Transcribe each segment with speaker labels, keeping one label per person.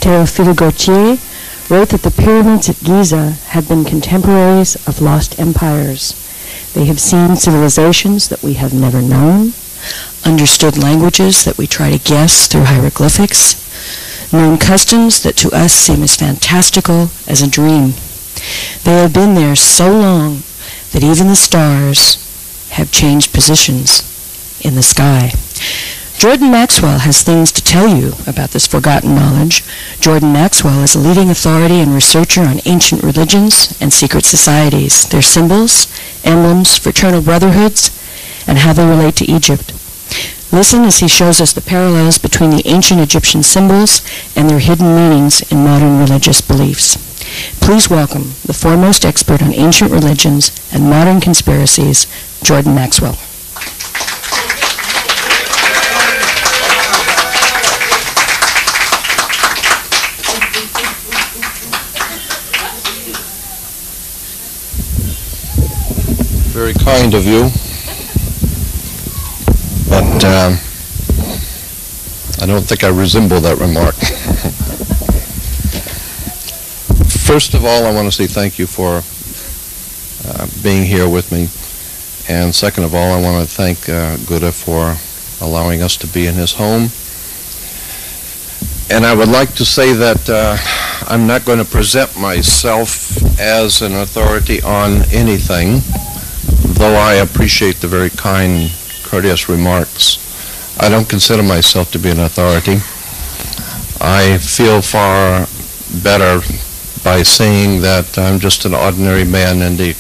Speaker 1: Théophile Gautier, wrote that the pyramids at Giza had been contemporaries of lost empires. They have seen civilizations that we have never known, understood languages that we try to guess through hieroglyphics, known customs that to us seem as fantastical as a dream. They have been there so long that even the stars have changed positions in the sky. Jordan Maxwell has things to tell you about this forgotten knowledge. Jordan Maxwell is a leading authority and researcher on ancient religions and secret societies, their symbols, emblems, fraternal brotherhoods, and how they relate to Egypt. Listen as he shows us the parallels between the ancient Egyptian symbols and their hidden meanings in modern religious beliefs. Please welcome the foremost expert on ancient religions and modern conspiracies, Jordan Maxwell.
Speaker 2: Very kind of you, but I don't think I resemble that remark. First of all, I want to say thank you for being here with me, and second of all, I want to thank Guda for allowing us to be in his home. And I would like to say that I'm not going to present myself as an authority on anything, though I appreciate the very kind, courteous remarks. I don't consider myself to be an authority. I feel far better by saying that I'm just an ordinary man in the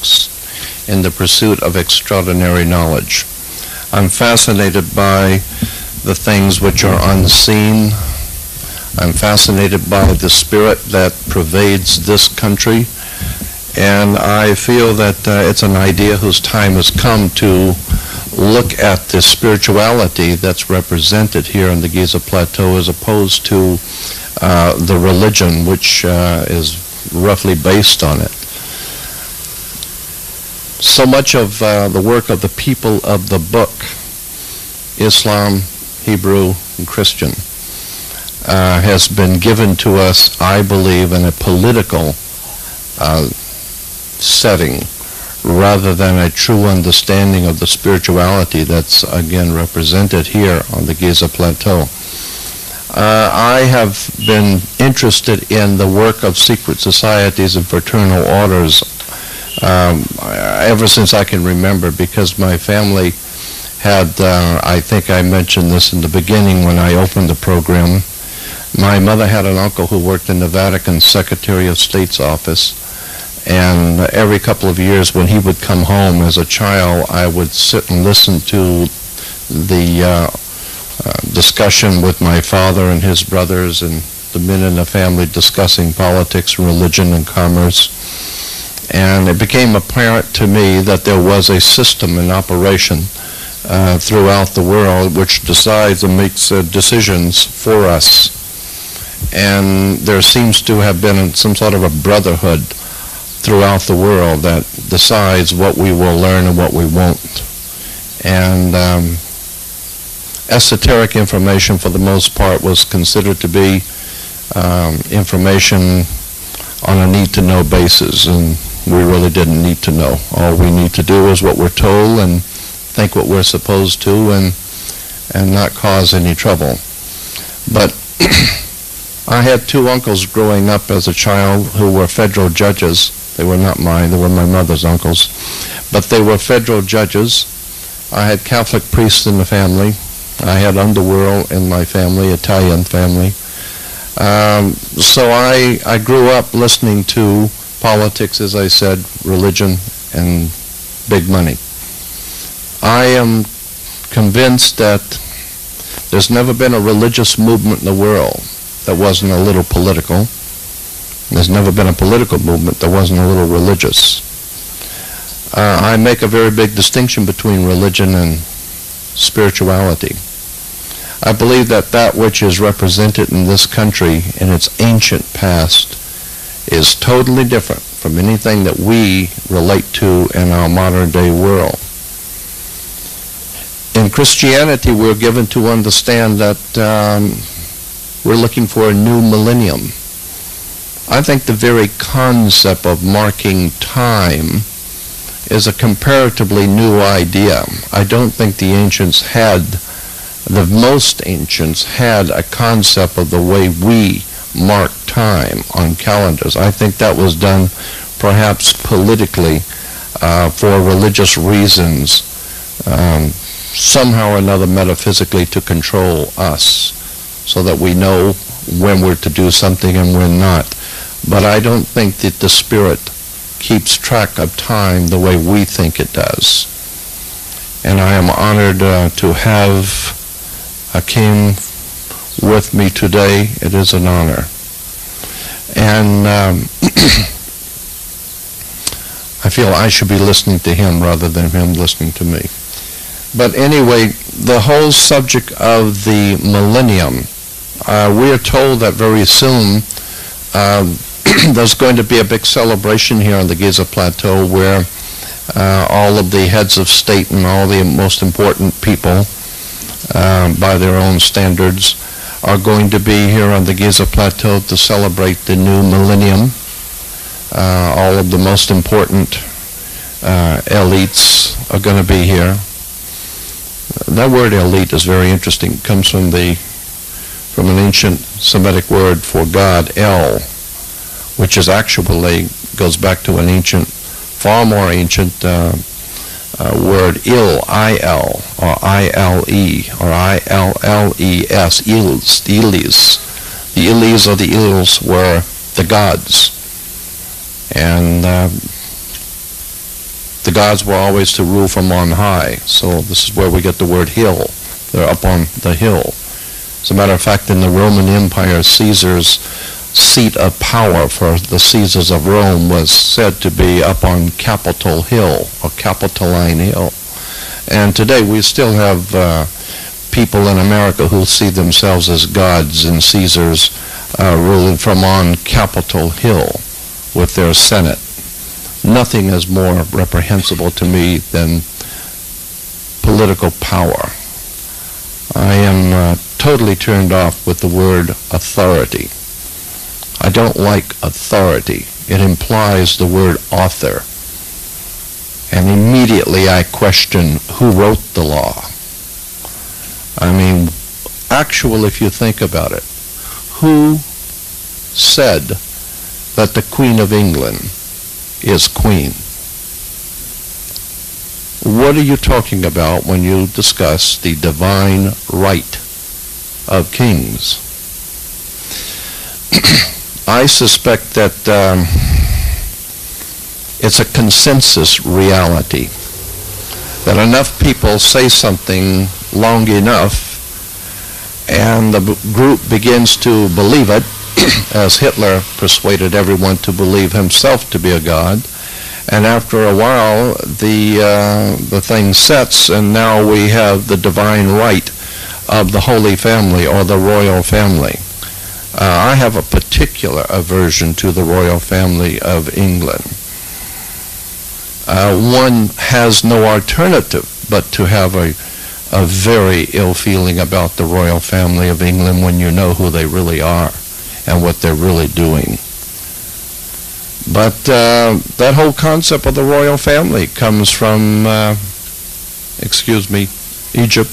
Speaker 2: pursuit of extraordinary knowledge. I'm fascinated by the things which are unseen. I'm fascinated by the spirit that pervades this country. And I feel that it's an idea whose time has come to look at the spirituality that's represented here on the Giza Plateau as opposed to the religion which is roughly based on it. So much of the work of the people of the book, Islam, Hebrew, and Christian, has been given to us, I believe, in a political setting rather than a true understanding of the spirituality that's again represented here on the Giza Plateau. I have been interested in the work of secret societies and fraternal orders ever since I can remember, because my family had, I think I mentioned this in the beginning when I opened the program, my mother had an uncle who worked in the Vatican Secretary of State's office. And every couple of years when he would come home as a child, I would sit and listen to the discussion with my father and his brothers and the men in the family discussing politics, religion, and commerce. And it became apparent to me that there was a system in operation throughout the world which decides and makes decisions for us. And there seems to have been some sort of a brotherhood throughout the world that decides what we will learn and what we won't. And esoteric information, for the most part, was considered to be information on a need-to-know basis, and we really didn't need to know. All we need to do is what we're told and think what we're supposed to and not cause any trouble. But I had two uncles growing up as a child who were federal judges. They were not mine, they were my mother's uncles. But they were federal judges. I had Catholic priests in the family. I had underworld in my family, Italian family. So I grew up listening to politics, as I said, religion, and big money. I am convinced that there's never been a religious movement in the world that wasn't a little political. There's never been a political movement that wasn't a little religious. I make a very big distinction between religion and spirituality. I believe that that which is represented in this country in its ancient past is totally different from anything that we relate to in our modern day world. In Christianity, we're given to understand that we're looking for a new millennium. I think the very concept of marking time is a comparatively new idea. I don't think the most ancients had a concept of the way we mark time on calendars. I think that was done perhaps politically for religious reasons, somehow or another metaphysically to control us so that we know when we're to do something and when not. But I don't think that the Spirit keeps track of time the way we think it does. And I am honored to have a king with me today. It is an honor. And I feel I should be listening to him rather than him listening to me. But anyway, the whole subject of the millennium, we are told that very soon there's going to be a big celebration here on the Giza Plateau where all of the heads of state and all the most important people, by their own standards, are going to be here on the Giza Plateau to celebrate the new millennium. All of the most important elites are going to be here. That word elite is very interesting. It comes from an ancient Semitic word for God, El, which is actually goes back to an ancient, far more ancient word, Il, I-L, or I-L-E, or I-L-L-E-S, Ils, the Ilis. The Ilis or the Ils were the gods. And the gods were always to rule from on high. So this is where we get the word hill. They're up on the hill. As a matter of fact, in the Roman Empire, Caesar's seat of power for the Caesars of Rome was said to be up on Capitol Hill, or Capitoline Hill. And today we still have people in America who see themselves as gods and Caesars ruling from on Capitol Hill with their Senate. Nothing is more reprehensible to me than political power. I am totally turned off with the word authority. I don't like authority. It implies the word author. And immediately I question who wrote the law. I mean, actually, if you think about it, who said that the Queen of England is queen? What are you talking about when you discuss the divine right of kings? I suspect that it's a consensus reality, that enough people say something long enough and the group begins to believe it, as Hitler persuaded everyone to believe himself to be a god, and after a while the thing sets, and now we have the divine right of the Holy Family or the royal family. I have a particular aversion to the royal family of England. One has no alternative but to have a very ill feeling about the royal family of England when you know who they really are and what they're really doing. But that whole concept of the royal family comes from, Egypt.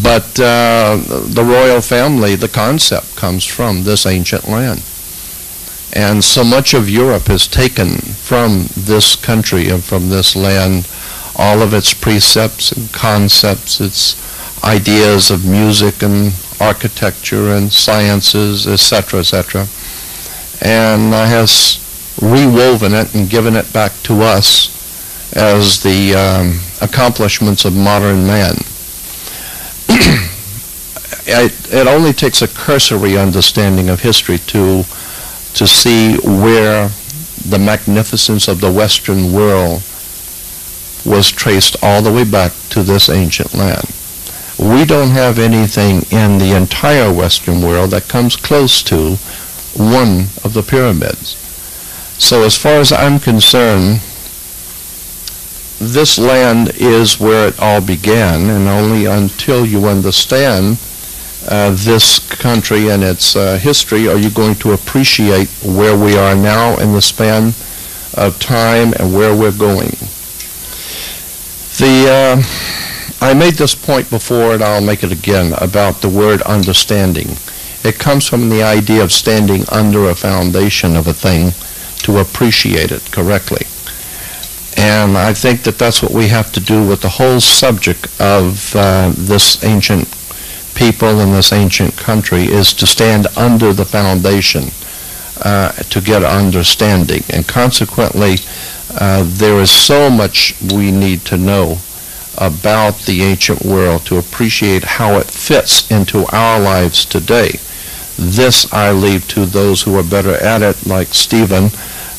Speaker 2: But the royal family, the concept, comes from this ancient land. And so much of Europe is taken from this country and from this land, all of its precepts and concepts, its ideas of music and architecture and sciences, etc., etc., and has rewoven it and given it back to us as the accomplishments of modern man. It only takes a cursory understanding of history to see where the magnificence of the Western world was traced all the way back to this ancient land. We don't have anything in the entire Western world that comes close to one of the pyramids. So as far as I'm concerned, this land is where it all began, and only until you understand this country and its history, are you going to appreciate where we are now in the span of time and where we're going? I made this point before, and I'll make it again, about the word understanding. It comes from the idea of standing under a foundation of a thing to appreciate it correctly. And I think that that's what we have to do with the whole subject of this ancient people in this ancient country, is to stand under the foundation to get understanding. And consequently, there is so much we need to know about the ancient world to appreciate how it fits into our lives today. This I leave to those who are better at it, like Stephen,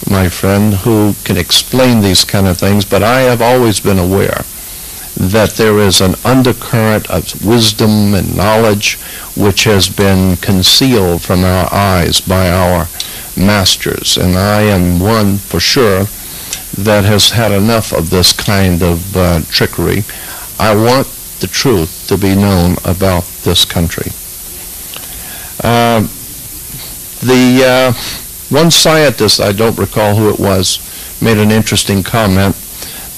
Speaker 2: my friend, who can explain these kind of things, but I have always been aware that there is an undercurrent of wisdom and knowledge which has been concealed from our eyes by our masters, and I am one for sure that has had enough of this kind of trickery. I want the truth to be known about this country. One scientist, I don't recall who it was, made an interesting comment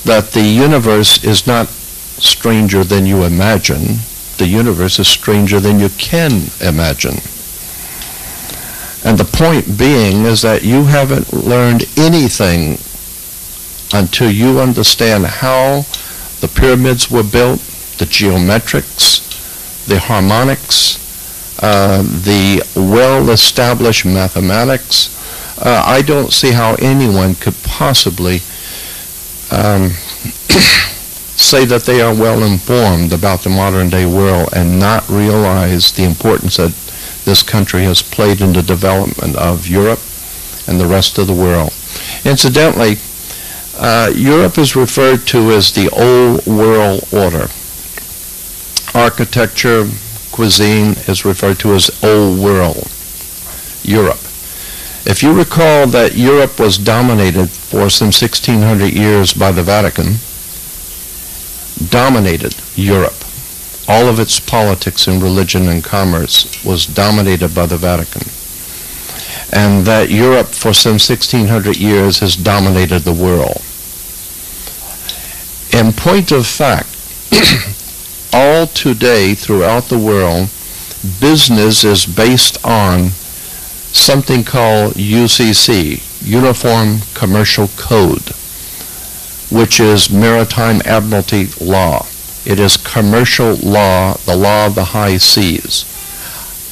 Speaker 2: that the universe is not stranger than you imagine. The universe is stranger than you can imagine. And the point being is that you haven't learned anything until you understand how the pyramids were built, the geometrics, the harmonics, the well-established mathematics. I don't see how anyone could possibly say that they are well informed about the modern day world and not realize the importance that this country has played in the development of Europe and the rest of the world. Incidentally, Europe is referred to as the Old World Order. Architecture, cuisine is referred to as Old World, Europe. If you recall that Europe was dominated for some 1600 years by the Vatican, dominated Europe. All of its politics and religion and commerce was dominated by the Vatican. And that Europe for some 1600 years has dominated the world. In point of fact, all today throughout the world, business is based on something called UCC, Uniform Commercial Code, which is Maritime Admiralty law. It is commercial law, the law of the high seas.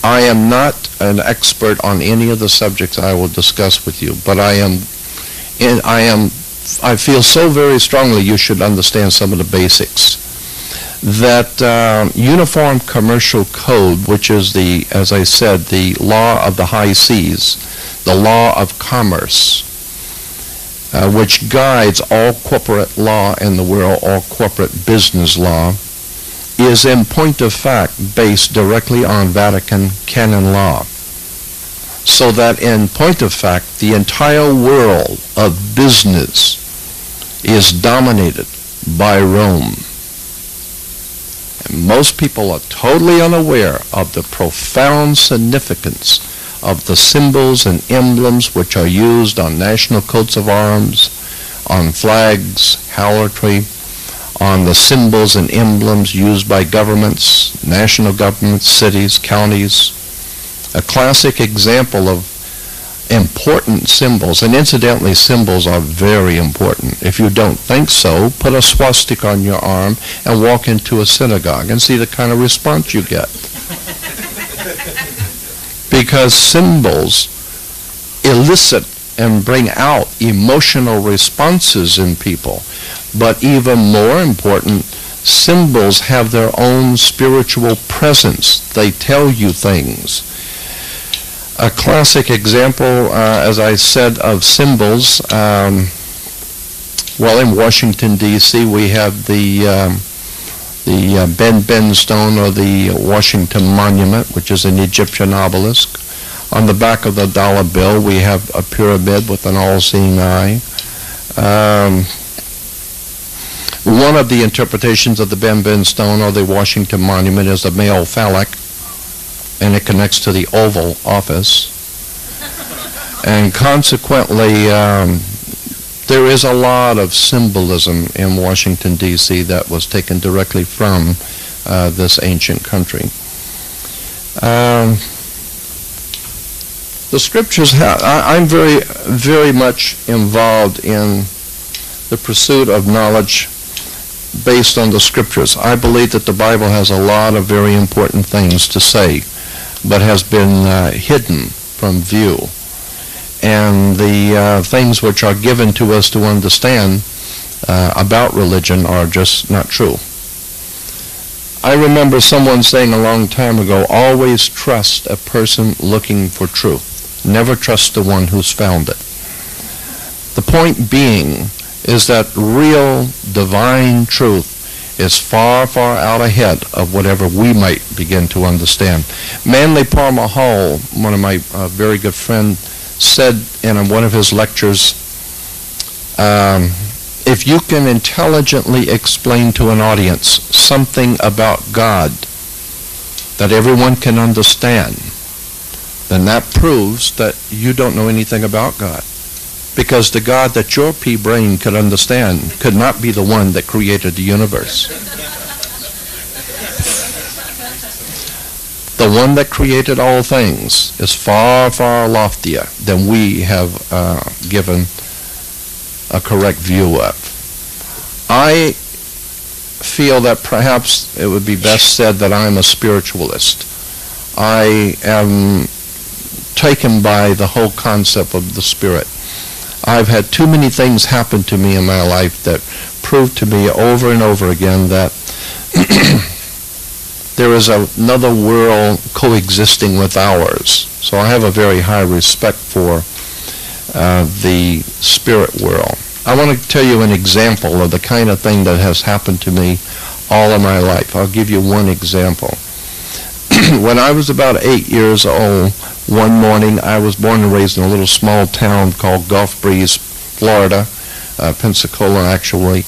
Speaker 2: I am not an expert on any of the subjects I will discuss with you, but I feel so very strongly you should understand some of the basics. That Uniform Commercial Code, which is the, as I said, the law of the high seas, the law of commerce, which guides all corporate law in the world, all corporate business law, is in point of fact based directly on Vatican canon law. So that in point of fact, the entire world of business is dominated by Rome. And most people are totally unaware of the profound significance of the symbols and emblems which are used on national coats of arms, on flags, harlotry, on the symbols and emblems used by governments, national governments, cities, counties. A classic example of important symbols, and incidentally symbols are very important. If you don't think so, put a swastika on your arm and walk into a synagogue and see the kind of response you get. Because symbols elicit and bring out emotional responses in people. But even more important, symbols have their own spiritual presence. They tell you things. A classic example, as I said, of symbols, well, in Washington, D.C., we have the Ben stone, or the Washington Monument, which is an Egyptian obelisk. On the back of the dollar bill, we have a pyramid with an all-seeing eye. One of the interpretations of the Ben stone or the Washington Monument is the male phallic, and it connects to the Oval Office. And consequently, there is a lot of symbolism in Washington, D.C. that was taken directly from this ancient country. The scriptures, I'm very, very much involved in the pursuit of knowledge based on the scriptures. I believe that the Bible has a lot of very important things to say, but has been hidden from view. And the things which are given to us to understand about religion are just not true. I remember someone saying a long time ago, always trust a person looking for truth. Never trust the one who's found it. The point being is that real divine truth is far, far out ahead of whatever we might begin to understand. Manly Palmer Hall, one of my very good friends, said in one of his lectures, if you can intelligently explain to an audience something about God that everyone can understand, then that proves that you don't know anything about God. Because the God that your pea brain could understand could not be the one that created the universe. The one that created all things is far, far loftier than we have given a correct view of. I feel that perhaps it would be best said that I'm a spiritualist. I am taken by the whole concept of the Spirit. I've had too many things happen to me in my life that prove to me over and over again that there is another world coexisting with ours. So I have a very high respect for the spirit world. I want to tell you an example of the kind of thing that has happened to me all of my life. I'll give you one example. When I was about 8 years old, one morning, I was born and raised in a little small town called Gulf Breeze, Florida, Pensacola actually.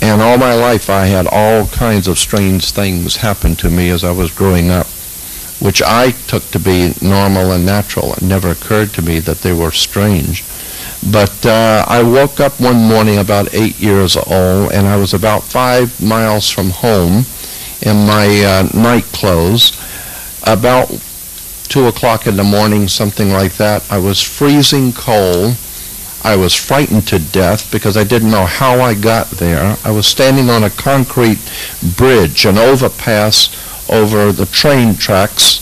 Speaker 2: And all my life I had all kinds of strange things happen to me as I was growing up, which I took to be normal and natural. It never occurred to me that they were strange. But I woke up one morning about 8 years old, and I was about 5 miles from home in my night clothes. About 2 o'clock in the morning, something like that. I was freezing cold. I was frightened to death because I didn't know how I got there. I was standing on a concrete bridge, an overpass over the train tracks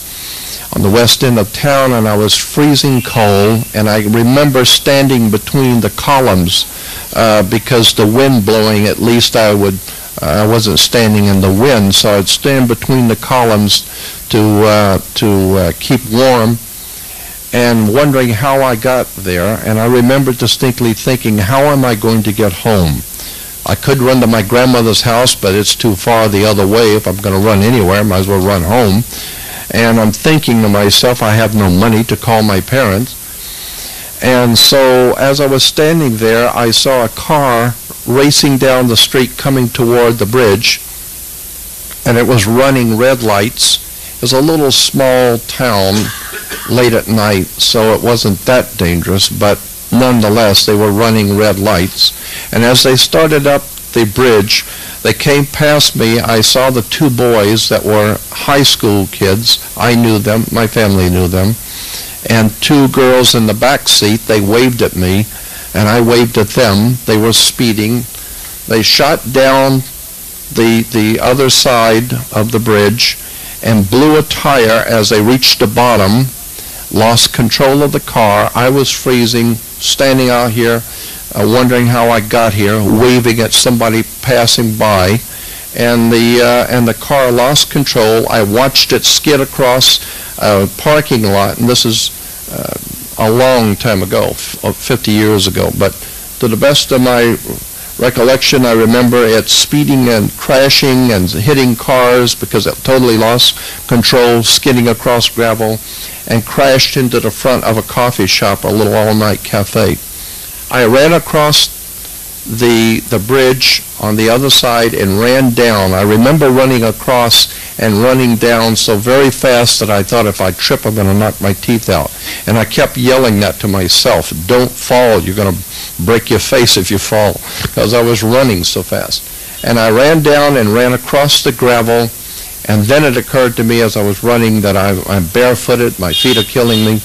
Speaker 2: on the west end of town, and I was freezing cold. And I remember standing between the columns because the wind blowing, at least I wasn't standing in the wind, so I'd stand between the columns to keep warm, and wondering how I got there. And I remember distinctly thinking, how am I going to get home? I could run to my grandmother's house, but it's too far the other way. If I'm going to run anywhere, I might as well run home. And I'm thinking to myself, I have no money to call my parents. And so as I was standing there, I saw a car racing down the street coming toward the bridge, and it was running red lights. It was a little small town late at night, so it wasn't that dangerous, but nonetheless they were running red lights. And as they started up the bridge, they came past me. I saw the 2 boys that were high school kids. I knew them, my family knew them, and 2 girls in the back seat. They waved at me, and I waved at them. They were speeding. They shot down the other side of the bridge and blew a tire as they reached the bottom, lost control of the car. I was freezing, standing out here, wondering how I got here, waving at somebody passing by, and the car lost control. I watched it skid across a parking lot, and this is a long time ago, 50 years ago, but to the best of my recollection, I remember it speeding and crashing and hitting cars because it totally lost control, skidding across gravel, and crashed into the front of a coffee shop, a little all-night cafe. I ran across the bridge on the other side and ran down. I remember running across and running down so very fast that I thought if I trip, I'm going to knock my teeth out. And I kept yelling that to myself, don't fall, you're going to break your face if you fall, because I was running so fast. And I ran down and ran across the gravel, and then it occurred to me as I was running that I'm barefooted, my feet are killing me.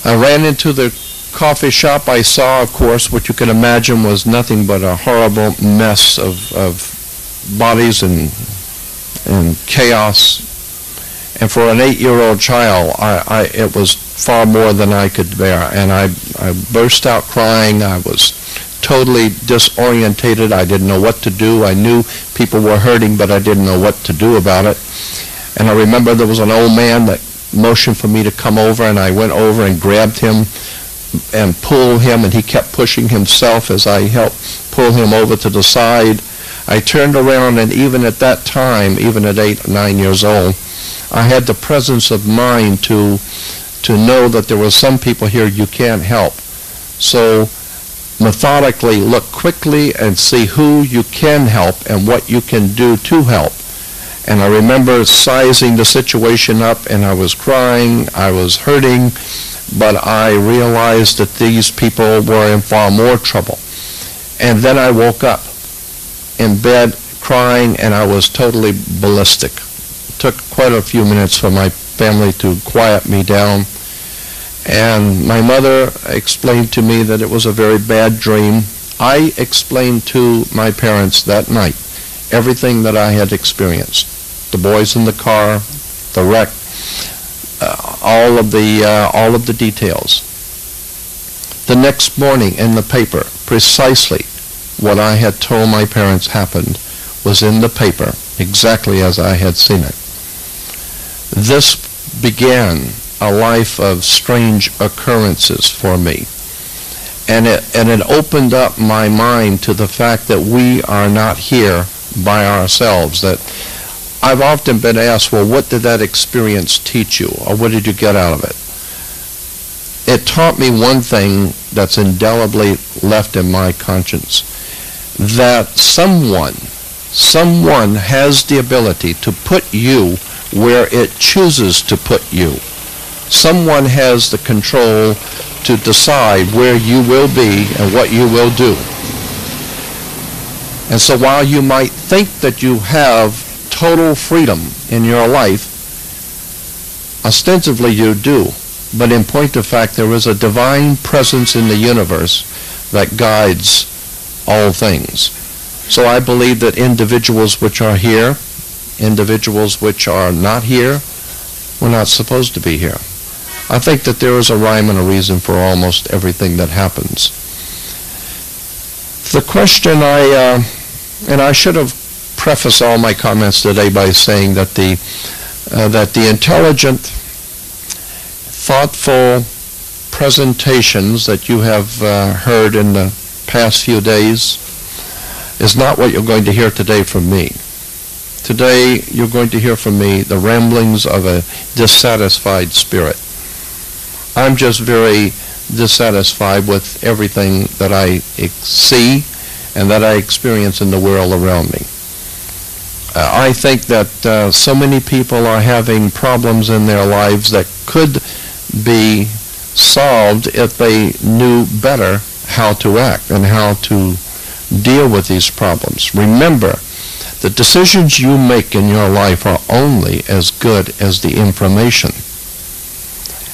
Speaker 2: I ran into the coffee shop. I saw, of course, what you can imagine was nothing but a horrible mess of bodies and chaos. And for an 8-year-old child, it was far more than I could bear. And I burst out crying. I was totally disorientated. I didn't know what to do. I knew people were hurting, but I didn't know what to do about it. And I remember there was an old man that motioned for me to come over, and I went over and grabbed him and pulled him, and he kept pushing himself as I helped pull him over to the side. I turned around, and even at that time, even at 8 or 9 years old, I had the presence of mind to know that there were some people here you can't help. So methodically look quickly and see who you can help and what you can do to help. And I remember sizing the situation up, and I was crying, I was hurting, but I realized that these people were in far more trouble. And then I woke up in bed crying, and I was totally ballistic. It took quite a few minutes for my family to quiet me down. And my mother explained to me that it was a very bad dream. I explained to my parents that night everything that I had experienced. The boys in the car, the wreck, all of the details. The next morning in the paper, precisely what I had told my parents happened was in the paper, exactly as I had seen it. This began a life of strange occurrences for me. And it opened up my mind to the fact that we are not here by ourselves, that I've often been asked, well, what did that experience teach you, or what did you get out of it? It taught me one thing that's indelibly left in my conscience, that someone has the ability to put you where it chooses to put you. Someone has the control to decide where you will be and what you will do. And so while you might think that you have total freedom in your life, ostensibly you do, but in point of fact there is a divine presence in the universe that guides all things. So I believe that individuals which are here, individuals which are not here, were not supposed to be here. I think that there is a rhyme and a reason for almost everything that happens. The question and I should have prefaced all my comments today by saying that the intelligent, thoughtful presentations that you have heard in the past few days is not what you're going to hear today from me. Today you're going to hear from me the ramblings of a dissatisfied spirit. I'm just very dissatisfied with everything that I see and that I experience in the world around me. I think that so many people are having problems in their lives that could be solved if they knew better how to act and how to deal with these problems. Remember, the decisions you make in your life are only as good as the information.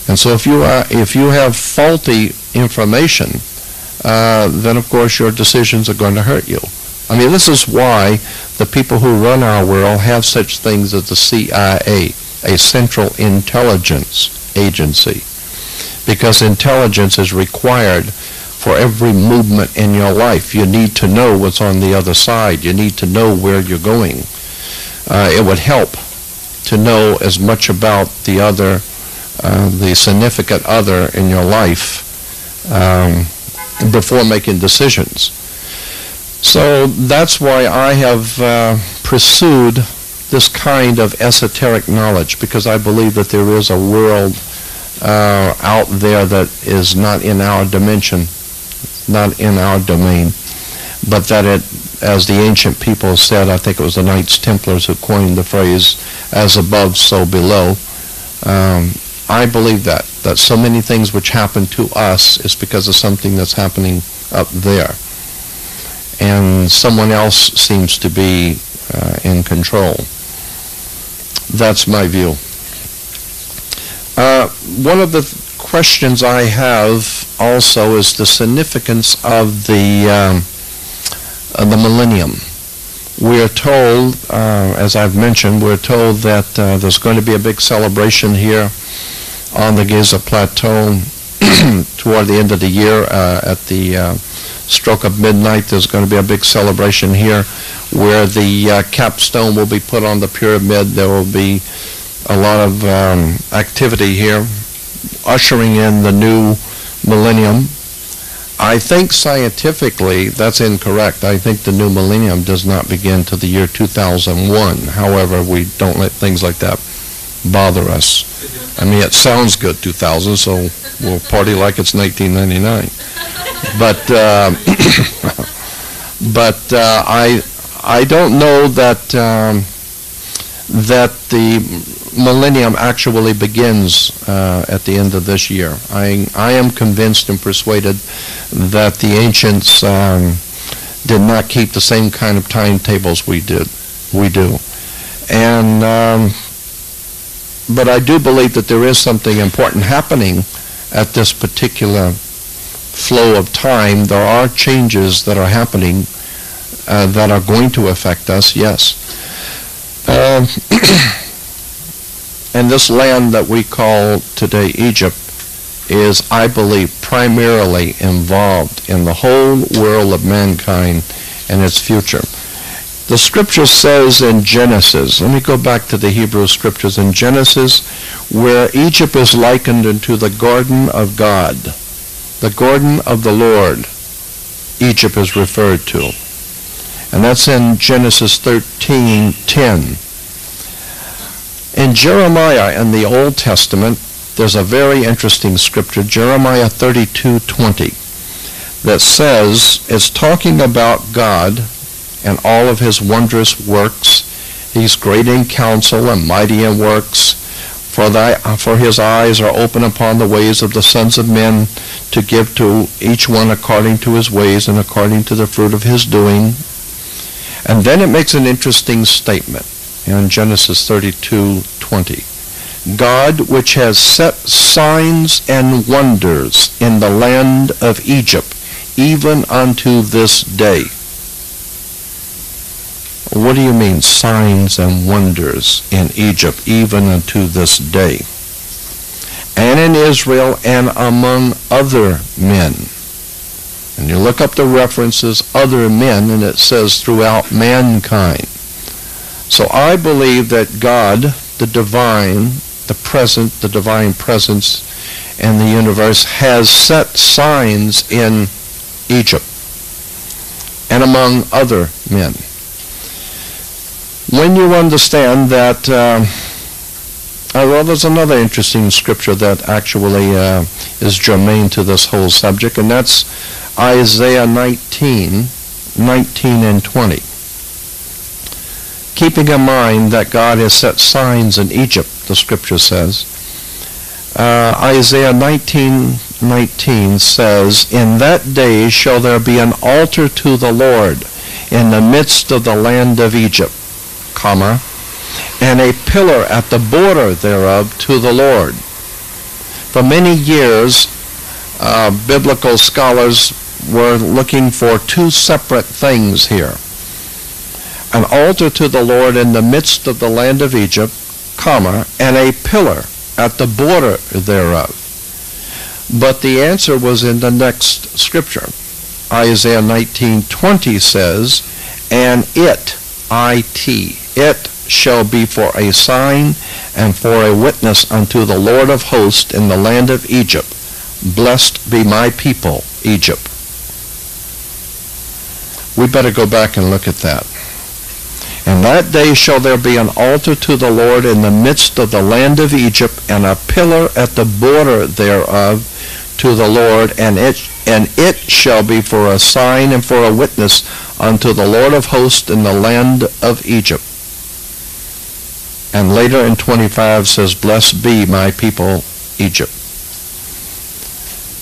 Speaker 2: And so if you have faulty information, then of course your decisions are going to hurt you. I mean, this is why the people who run our world have such things as the CIA, a Central Intelligence Agency, because intelligence is required for every movement in your life. You need to know what's on the other side. You need to know where you're going. It would help to know as much about the other, the significant other in your life before making decisions. So that's why I have pursued this kind of esoteric knowledge, because I believe that there is a world out there that is not in our dimension, not in our domain, but that it as the ancient people said, I think it was the Knights Templars who coined the phrase, as above, so below. I believe that so many things which happen to us is because of something that's happening up there. And someone else seems to be in control. That's my view. One of the questions I have also is the significance of the millennium. We are told, as I've mentioned, we're told that there's going to be a big celebration here on the Giza Plateau toward the end of the year. At the stroke of midnight, there's going to be a big celebration here where the capstone will be put on the pyramid. There will be a lot of activity here, ushering in the new millennium. I think scientifically that's incorrect. I think the new millennium does not begin till the year 2001. However, we don't let things like that bother us. I mean, it sounds good, 2000, so we'll party like it's 1999. But I don't know that that the millennium actually begins at the end of this year. I am convinced and persuaded that the ancients did not keep the same kind of timetables we do. And but I do believe that there is something important happening at this particular flow of time. There are changes that are happening that are going to affect us, yes. And this land that we call today Egypt is, I believe, primarily involved in the whole world of mankind and its future. The scripture says in Genesis, let me go back to the Hebrew scriptures, in Genesis, where Egypt is likened unto the garden of God, the garden of the Lord, Egypt is referred to. And that's in Genesis 13:10. In Jeremiah in the Old Testament, there's a very interesting scripture, Jeremiah 32:20, that says, it's talking about God and all of his wondrous works. He's great in counsel and mighty in works. For his eyes are open upon the ways of the sons of men, to give to each one according to his ways and according to the fruit of his doing. And then it makes an interesting statement in Genesis 32:20. God, which has set signs and wonders in the land of Egypt, even unto this day. What do you mean, signs and wonders in Egypt, even unto this day? And in Israel and among other men. And you look up the references, other men, and it says throughout mankind. So I believe that God, the divine, the present, the divine presence in the universe, has set signs in Egypt and among other men. When you understand that, well, there's another interesting scripture that actually is germane to this whole subject, and that's Isaiah 19:19 and 20. Keeping in mind that God has set signs in Egypt, the scripture says, Isaiah 19:19 says, in that day shall there be an altar to the Lord in the midst of the land of Egypt, comma, and a pillar at the border thereof to the Lord. For many years, biblical scholars were looking for two separate things here. An altar to the Lord in the midst of the land of Egypt, comma, and a pillar at the border thereof. But the answer was in the next scripture. Isaiah 19:20 says, and it shall be for a sign and for a witness unto the Lord of hosts in the land of Egypt. Blessed be my people, Egypt. We better go back and look at that. And that day shall there be an altar to the Lord in the midst of the land of Egypt, and a pillar at the border thereof to the Lord, and it shall be for a sign and for a witness unto the Lord of hosts in the land of Egypt. And later in 25 says, blessed be my people Egypt.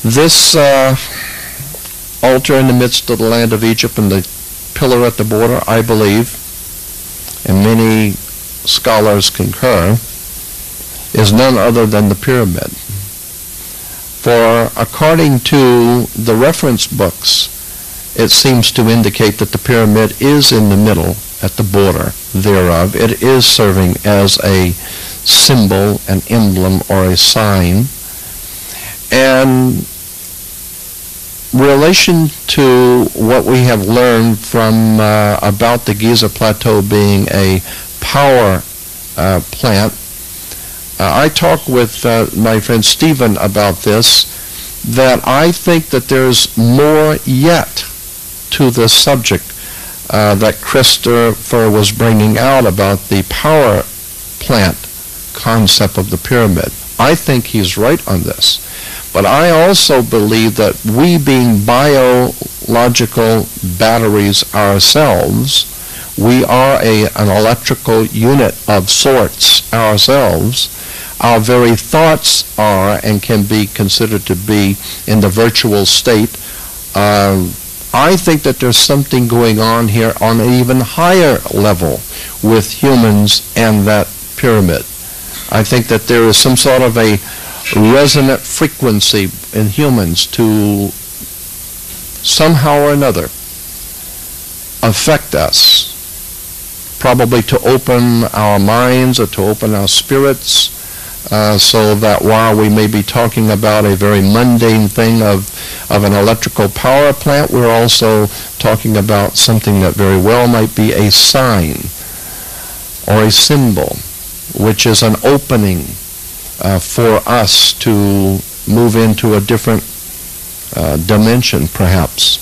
Speaker 2: This altar in the midst of the land of Egypt and the pillar at the border, I believe, and many scholars concur, is none other than the pyramid. For according to the reference books, it seems to indicate that the pyramid is in the middle at the border thereof. It is serving as a symbol, an emblem, or a sign. And relation to what we have learned from about the Giza Plateau being a power plant, I talked with my friend Stephen about this, that I think that there's more yet to this subject that Christopher was bringing out about the power plant concept of the pyramid. I think he's right on this. But I also believe that we, being biological batteries ourselves, we are an electrical unit of sorts ourselves. Our very thoughts are and can be considered to be in the virtual state. I think that there's something going on here on an even higher level with humans and that pyramid. I think that there is some sort of a resonant frequency in humans to somehow or another affect us, probably to open our minds or to open our spirits, so that while we may be talking about a very mundane thing of an electrical power plant, we're also talking about something that very well might be a sign or a symbol, which is an opening for us to move into a different dimension, perhaps.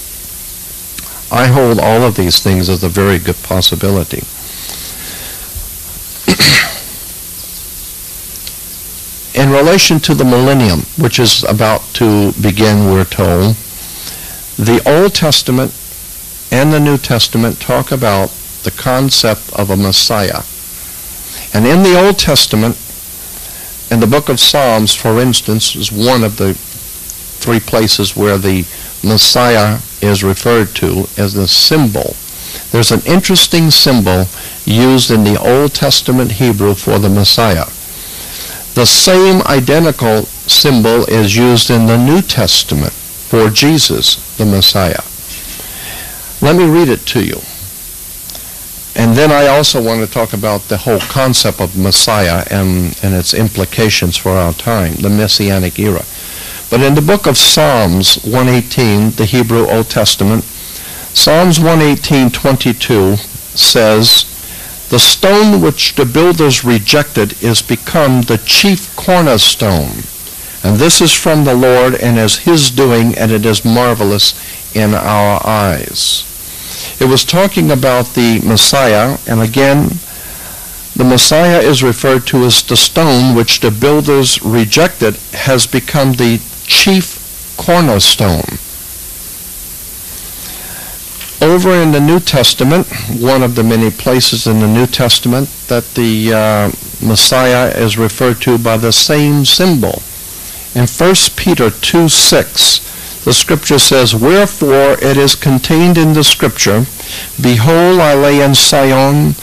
Speaker 2: I hold all of these things as a very good possibility. In relation to the millennium, which is about to begin, we're told, the Old Testament and the New Testament talk about the concept of a Messiah. And in the Old Testament, in the book of Psalms, for instance, is one of the three places where the Messiah is referred to as the symbol. There's an interesting symbol used in the Old Testament Hebrew for the Messiah. The same identical symbol is used in the New Testament for Jesus, the Messiah. Let me read it to you. And then I also want to talk about the whole concept of Messiah and its implications for our time, the Messianic era. But in the book of Psalms 118, the Hebrew Old Testament, Psalms 118:22 says, the stone which the builders rejected is become the chief cornerstone. And this is from the Lord and is his doing, and it is marvelous in our eyes. It was talking about the Messiah, and again, the Messiah is referred to as the stone which the builders rejected has become the chief cornerstone. Over in the New Testament, one of the many places in the New Testament that the Messiah is referred to by the same symbol. In 1 Peter 2:6, the scripture says, wherefore it is contained in the scripture, behold, I lay in Zion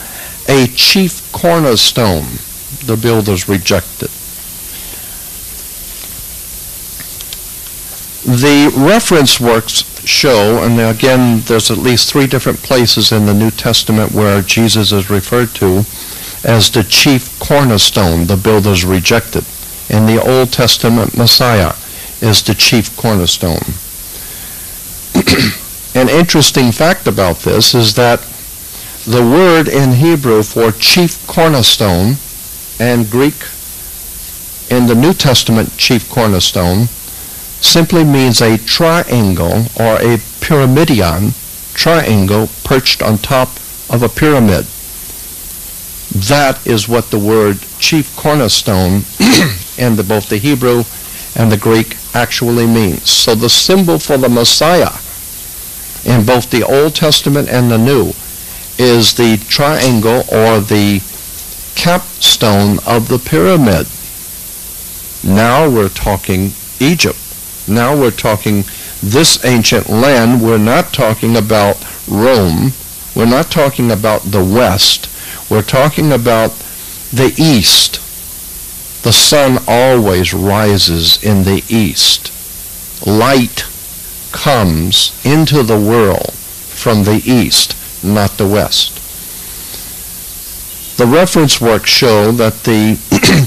Speaker 2: a chief cornerstone, the builders rejected. The reference works show, and again, there's at least three different places in the New Testament where Jesus is referred to as the chief cornerstone, the builders rejected. In the Old Testament, Messiah is the chief cornerstone. An interesting fact about this is that the word in Hebrew for chief cornerstone and Greek in the New Testament chief cornerstone simply means a triangle or a pyramidion, triangle perched on top of a pyramid. That is what the word chief cornerstone in both the Hebrew and the Greek actually means. So the symbol for the Messiah in both the Old Testament and the New is the triangle or the capstone of the pyramid. Now we're talking Egypt. Now we're talking this ancient land. We're not talking about Rome. We're not talking about the West. We're talking about the East. The sun always rises in the East. Light comes into the world from the East, not the West. The reference works show that the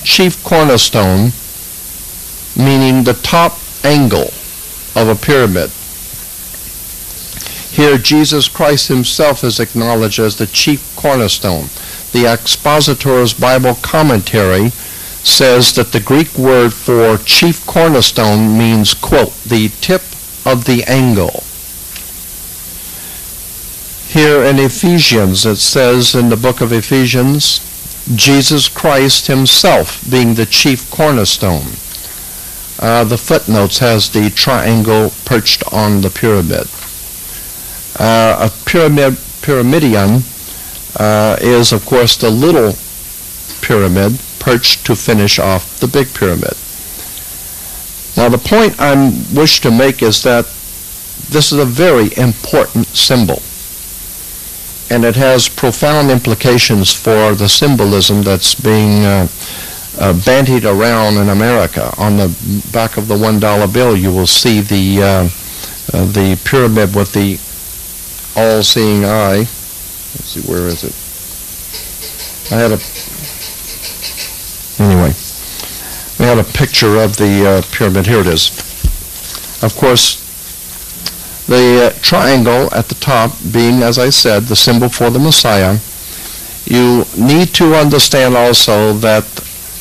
Speaker 2: chief cornerstone, meaning the top angle of a pyramid. Here Jesus Christ himself is acknowledged as the chief cornerstone. The Expositor's Bible Commentary says that the Greek word for chief cornerstone means, quote, the tip of the angle. Here in Ephesians, it says in the book of Ephesians, Jesus Christ himself being the chief cornerstone. The footnotes has the triangle perched on the pyramid. A pyramidion is, of course, the little pyramid perched to finish off the big pyramid. Now, the point I wish to make is that this is a very important symbol, and it has profound implications for the symbolism that's being bandied around in America. On the back of the $1 bill, you will see the pyramid with the all-seeing eye. Let's see, where is it? Anyway, we had a picture of the pyramid. Here it is. Of course, the triangle at the top being, as I said, the symbol for the Messiah. You need to understand also that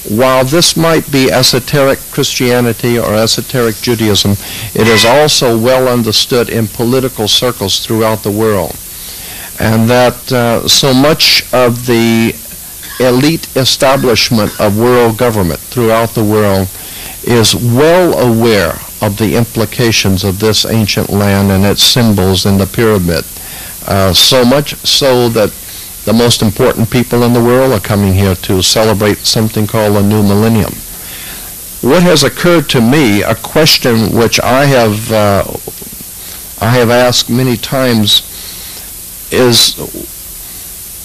Speaker 2: while this might be esoteric Christianity or esoteric Judaism, it is also well understood in political circles throughout the world. And that so much of the elite establishment of world government throughout the world is well aware of the implications of this ancient land and its symbols in the pyramid. So much so that the most important people in the world are coming here to celebrate something called a new millennium. What has occurred to me, a question which I have asked many times, is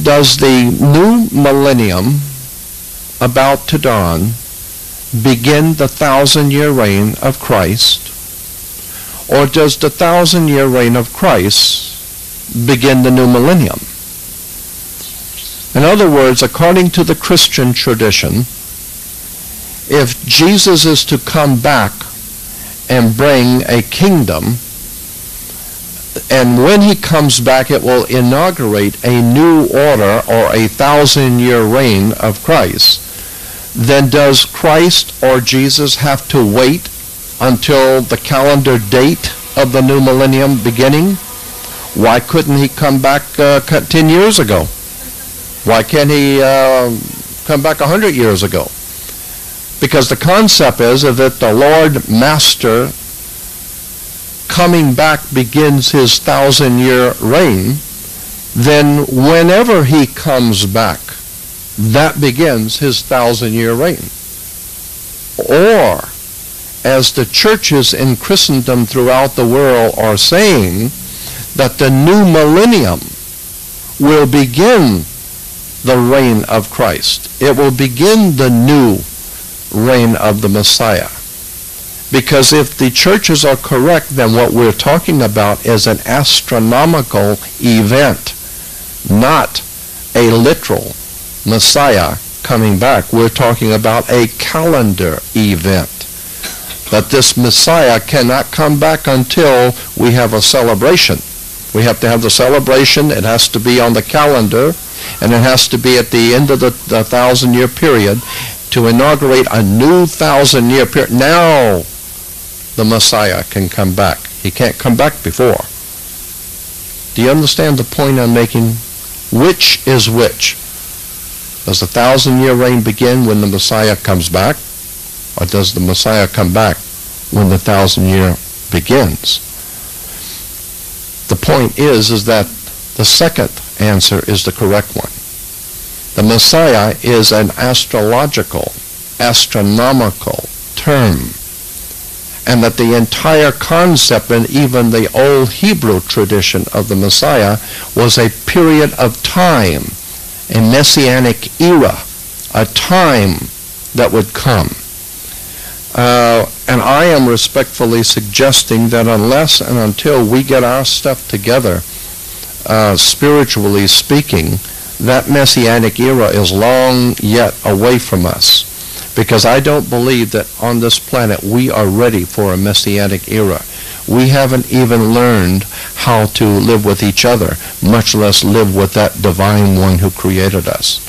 Speaker 2: does the new millennium about to dawn begin the 1,000-year reign of Christ, or does the 1,000-year reign of Christ begin the new millennium? In other words, according to the Christian tradition, if Jesus is to come back and bring a kingdom, and when he comes back it will inaugurate a new order or a 1,000-year reign of Christ, then does Christ or Jesus have to wait until the calendar date of the new millennium beginning? Why couldn't he come back 10 years ago? Why can't he come back 100 years ago? Because the concept is that the Lord Master coming back begins his 1,000-year reign, then whenever he comes back, that begins his 1,000-year reign. Or, as the churches in Christendom throughout the world are saying, that the new millennium will begin the reign of Christ. It will begin the new reign of the Messiah. Because if the churches are correct, then what we're talking about is an astronomical event, not a literal Messiah coming back. We're talking about a calendar event. That this Messiah cannot come back until we have a celebration. We have to have the celebration. It has to be on the calendar, and it has to be at the end of the 1,000-year period to inaugurate a new 1,000-year period. Now the Messiah can come back. He can't come back before. Do you understand the point I'm making? Which is which? Does the 1,000-year reign begin when the Messiah comes back? Or does the Messiah come back when the 1,000-year begins. The point is that the second answer is the correct one. The Messiah is an astronomical term, and that the entire concept and even the old Hebrew tradition of the Messiah was a period of time, a messianic era, a time that would come. And I am respectfully suggesting that unless and until we get our stuff together, spiritually speaking, that messianic era is long yet away from us. Because I don't believe that on this planet we are ready for a messianic era. We haven't even learned how to live with each other, much less live with that divine one who created us.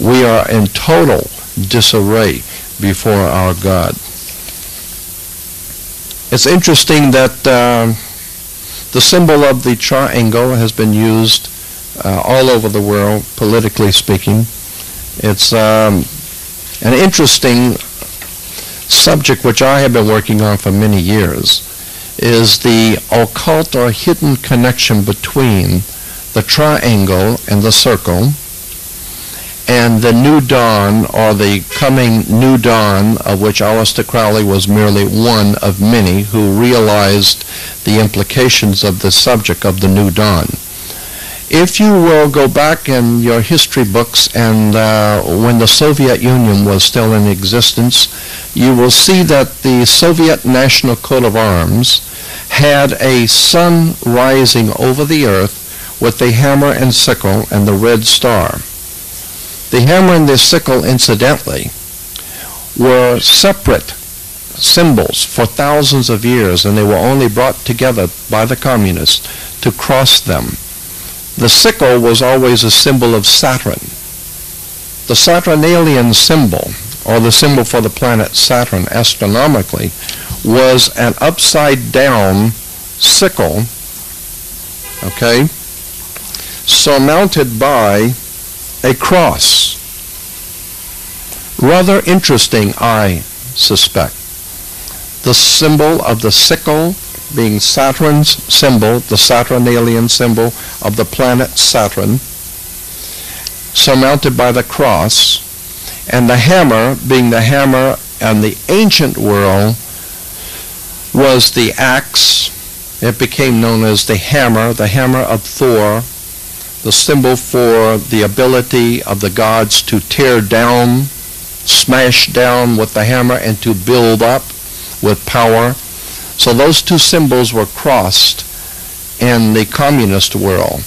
Speaker 2: We are in total disarray before our God. It's interesting that the symbol of the triangle has been used all over the world, politically speaking. It's an interesting subject which I have been working on for many years, is the occult or hidden connection between the triangle and the circle and the new dawn, or the coming new dawn, of which Aleister Crowley was merely one of many who realized the implications of the subject of the new dawn. If you will go back in your history books and when the Soviet Union was still in existence, you will see that the Soviet National Coat of Arms had a sun rising over the earth with the hammer and sickle and the red star. The hammer and the sickle, incidentally, were separate symbols for thousands of years, and they were only brought together by the communists to cross them. The sickle was always a symbol of Saturn. The Saturnalian symbol, or the symbol for the planet Saturn astronomically, was an upside-down sickle, okay, surmounted by a cross. Rather interesting, I suspect. The symbol of the sickle being Saturn's symbol, the Saturnalian symbol of the planet Saturn, surmounted by the cross, and the hammer being the hammer in the ancient world was the axe. It became known as the hammer of Thor, the symbol for the ability of the gods to tear down, smash down with the hammer, and to build up with power. So those two symbols were crossed in the communist world.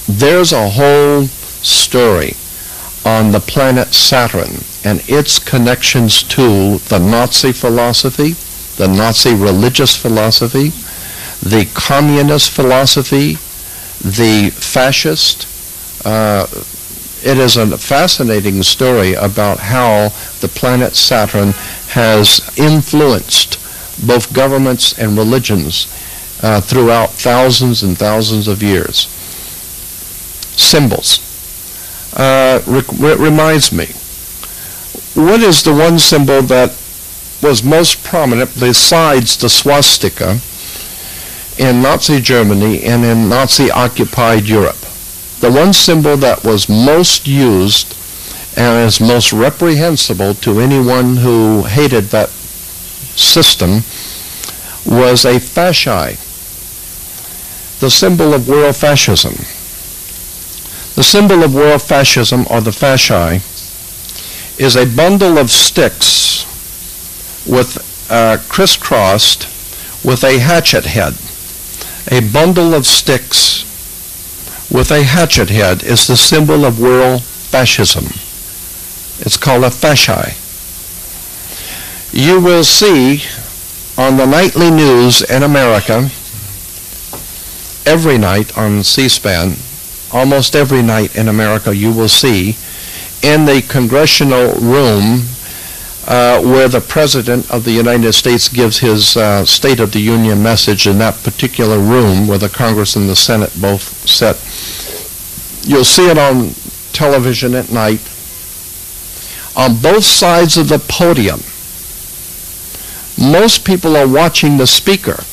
Speaker 2: There's a whole story on the planet Saturn and its connections to the Nazi philosophy, the Nazi religious philosophy, the communist philosophy, the fascist. It is a fascinating story about how the planet Saturn has influenced both governments and religions throughout thousands and thousands of years. Symbols. Reminds me, what is the one symbol that was most prominent besides the swastika in Nazi Germany and in Nazi-occupied Europe? The one symbol that was most used and is most reprehensible to anyone who hated that system was a fasci, the symbol of world fascism. The symbol of world fascism, or the fasci, is a bundle of sticks with crisscrossed with a hatchet head. A bundle of sticks with a hatchet head is the symbol of world fascism. It's called a fasci. You will see on the nightly news in America, every night on C-SPAN, almost every night in America, you will see in the congressional room where the President of the United States gives his State of the Union message, in that particular room where the Congress and the Senate both sit. You'll see it on television at night. On both sides of the podium, Most people are watching the speaker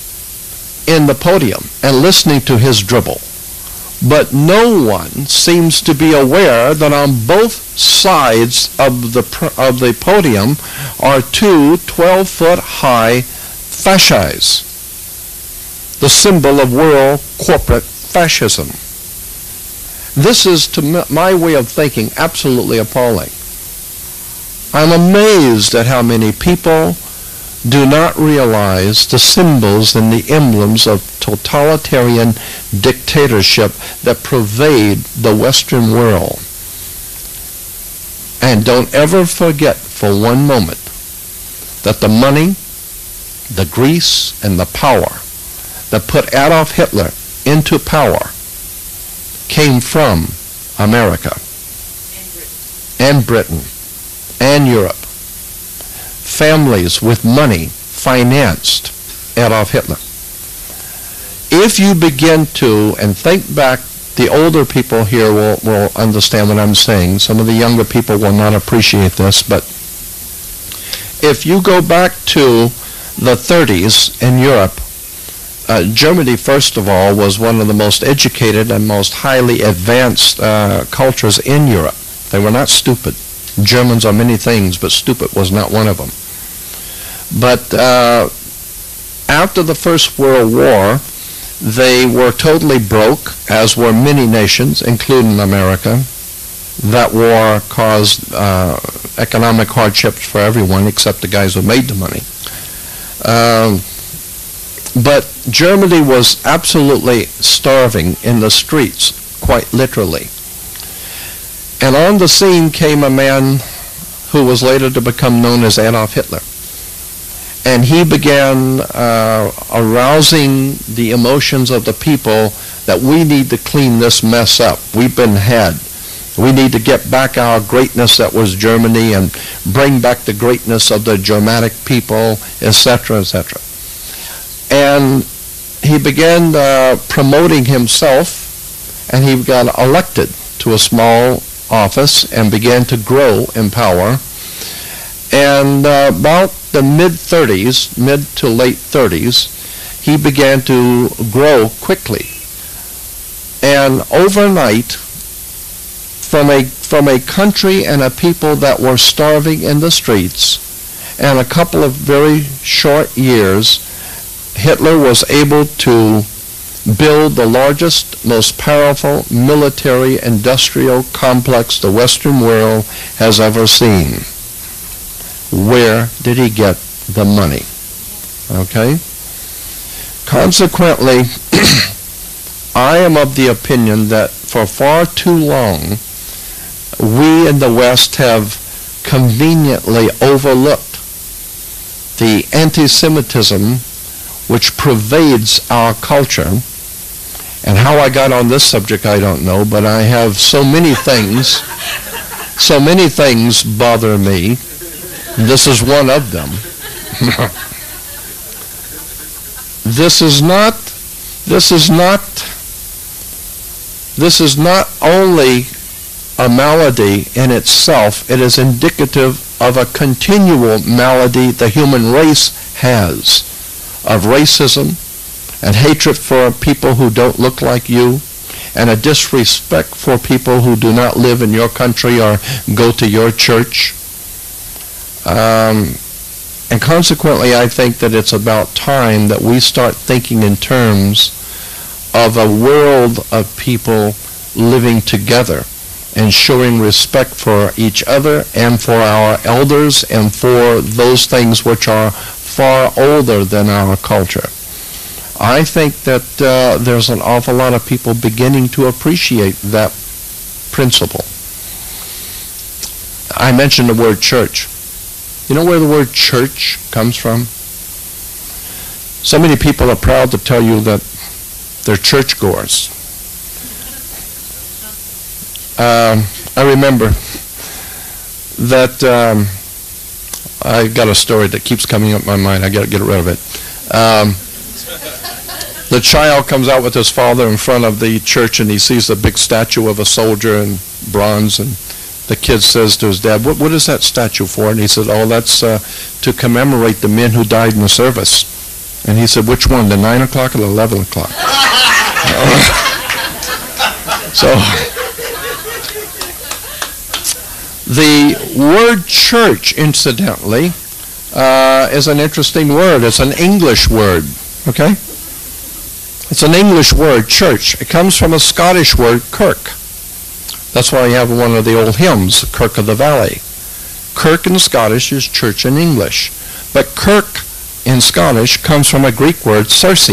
Speaker 2: in the podium and listening to his dribble. But no one seems to be aware that on both sides of the podium are two 12-foot high fasces, the symbol of world corporate fascism. This is, to my way of thinking, absolutely appalling. I'm amazed at how many people do not realize the symbols and the emblems of totalitarian dictatorship that pervade the Western world. And don't ever forget for one moment that the money, the grease, and the power that put Adolf Hitler into power came from America and Britain and Europe. Families with money financed Adolf Hitler. If you begin to, and think back, the older people here will understand what I'm saying. Some of the younger people will not appreciate this, but if you go back to the 30s in Europe, Germany, first of all, was one of the most educated and most highly advanced cultures in Europe. They were not stupid. Germans are many things, but stupid was not one of them. But after the First World War, they were totally broke, as were many nations, including America. That war caused economic hardships for everyone except the guys who made the money. But Germany was absolutely starving in the streets, quite literally. And on the scene came a man who was later to become known as Adolf Hitler. And he began arousing the emotions of the people that we need to clean this mess up. We've been had. We need to get back our greatness that was Germany and bring back the greatness of the Germanic people, etc., etc. And he began promoting himself, and he got elected to a small office and began to grow in power. And about the mid-30s, mid to late 30s, he began to grow quickly. And overnight, from a country and a people that were starving in the streets, and a couple of very short years, Hitler was able to build the largest, most powerful military industrial complex the Western world has ever seen. Where did he get the money? Okay? Consequently, I am of the opinion that for far too long, we in the West have conveniently overlooked the anti-Semitism which pervades our culture. And how I got on this subject, I don't know, but I have so many things bother me. This is one of them. This is not only a malady in itself, it is indicative of a continual malady the human race has, of racism and hatred for people who don't look like you, and a disrespect for people who do not live in your country or go to your church. And consequently, I think that it's about time that we start thinking in terms of a world of people living together and showing respect for each other and for our elders and for those things which are far older than our culture. I think that there's an awful lot of people beginning to appreciate that principle. I mentioned the word church. You know where the word church comes from? So many people are proud to tell you that they're churchgoers. I remember that I got a story that keeps coming up in my mind. I got to get rid of it. The child comes out with his father in front of the church, and he sees the big statue of a soldier in bronze, and the kid says to his dad, what is that statue for? And he said, oh, that's to commemorate the men who died in the service. And he said, which one, the 9 o'clock or the 11 o'clock? So, the word church, incidentally, is an interesting word. It's an English word, okay? It's an English word, church. It comes from a Scottish word, kirk. That's why you have one of the old hymns, Kirk of the Valley. Kirk in Scottish is church in English. But kirk in Scottish comes from a Greek word, Circe.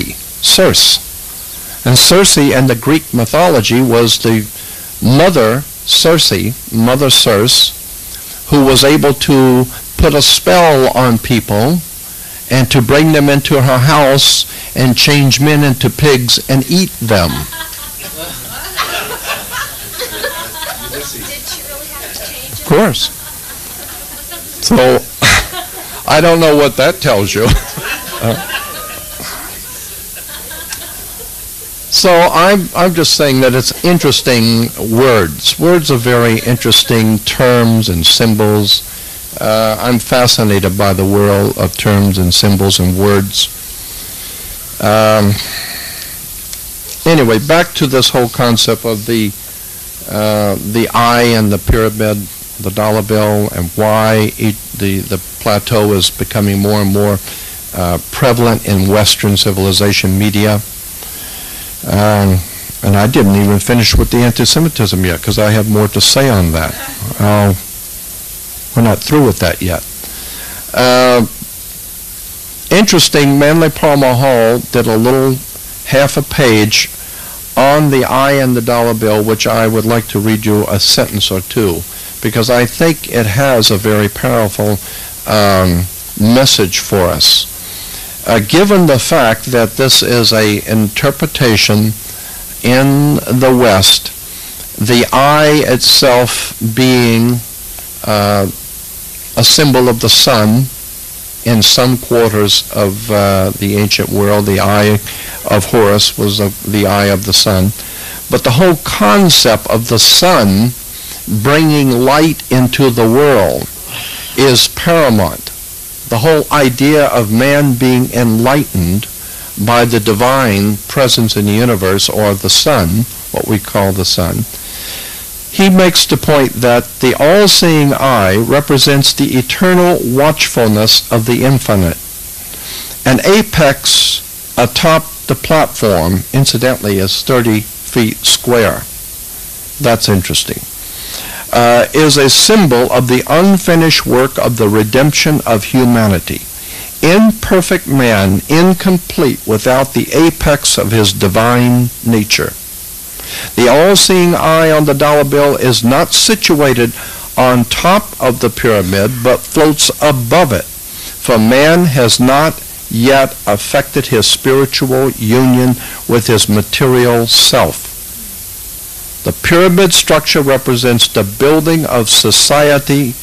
Speaker 2: And Circe in the Greek mythology was the Mother Circe, who was able to put a spell on people and to bring them into her house and change men into pigs and eat them. Of course. So, I don't know what that tells you. So I'm just saying that it's interesting words. Words are very interesting terms and symbols. I'm fascinated by the world of terms and symbols and words. Anyway, back to this whole concept of the eye and the pyramid, the dollar bill, and why the plateau is becoming more and more prevalent in Western civilization media. And I didn't even finish with the anti-Semitism yet, because I have more to say on that. We're not through with that yet. Interesting, Manly Palmer Hall did a little half a page on the eye and the dollar bill, which I would like to read you a sentence or two, because I think it has a very powerful message for us. Given the fact that this is an interpretation in the West, the eye itself being a symbol of the sun in some quarters of the ancient world, the eye of Horus was the eye of the sun. But the whole concept of the sun bringing light into the world is paramount. The whole idea of man being enlightened by the divine presence in the universe, or the sun, what we call the sun, he makes the point that the all-seeing eye represents the eternal watchfulness of the infinite. An apex atop the platform, incidentally, is 30 feet square. That's interesting. Is a symbol of the unfinished work of the redemption of humanity. Imperfect man, incomplete without the apex of his divine nature. The all-seeing eye on the dollar bill is not situated on top of the pyramid, but floats above it, for man has not yet affected his spiritual union with his material self. The pyramid structure represents the building of society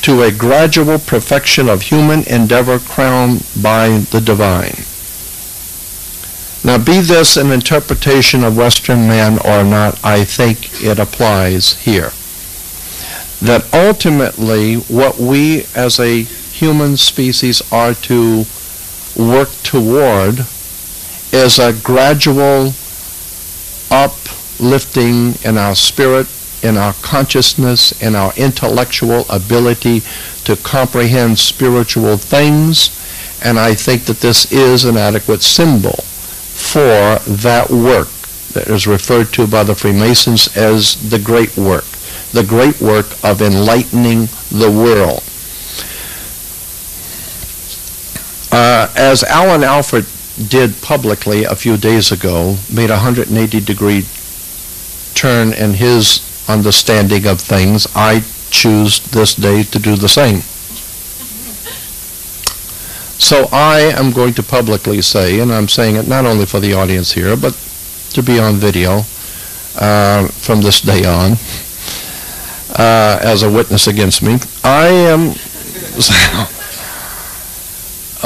Speaker 2: to a gradual perfection of human endeavor crowned by the divine. Now, be this an interpretation of Western man or not, I think it applies here. That ultimately what we as a human species are to work toward is a gradual uplifting in our spirit, in our consciousness, in our intellectual ability to comprehend spiritual things, and I think that this is an adequate symbol for that work that is referred to by the Freemasons as the great work of enlightening the world. As Alan Alford did publicly a few days ago, made a 180-degree turn in his understanding of things, I choose this day to do the same. So I am going to publicly say, and I'm saying it not only for the audience here, but to be on video from this day on, as a witness against me, I am...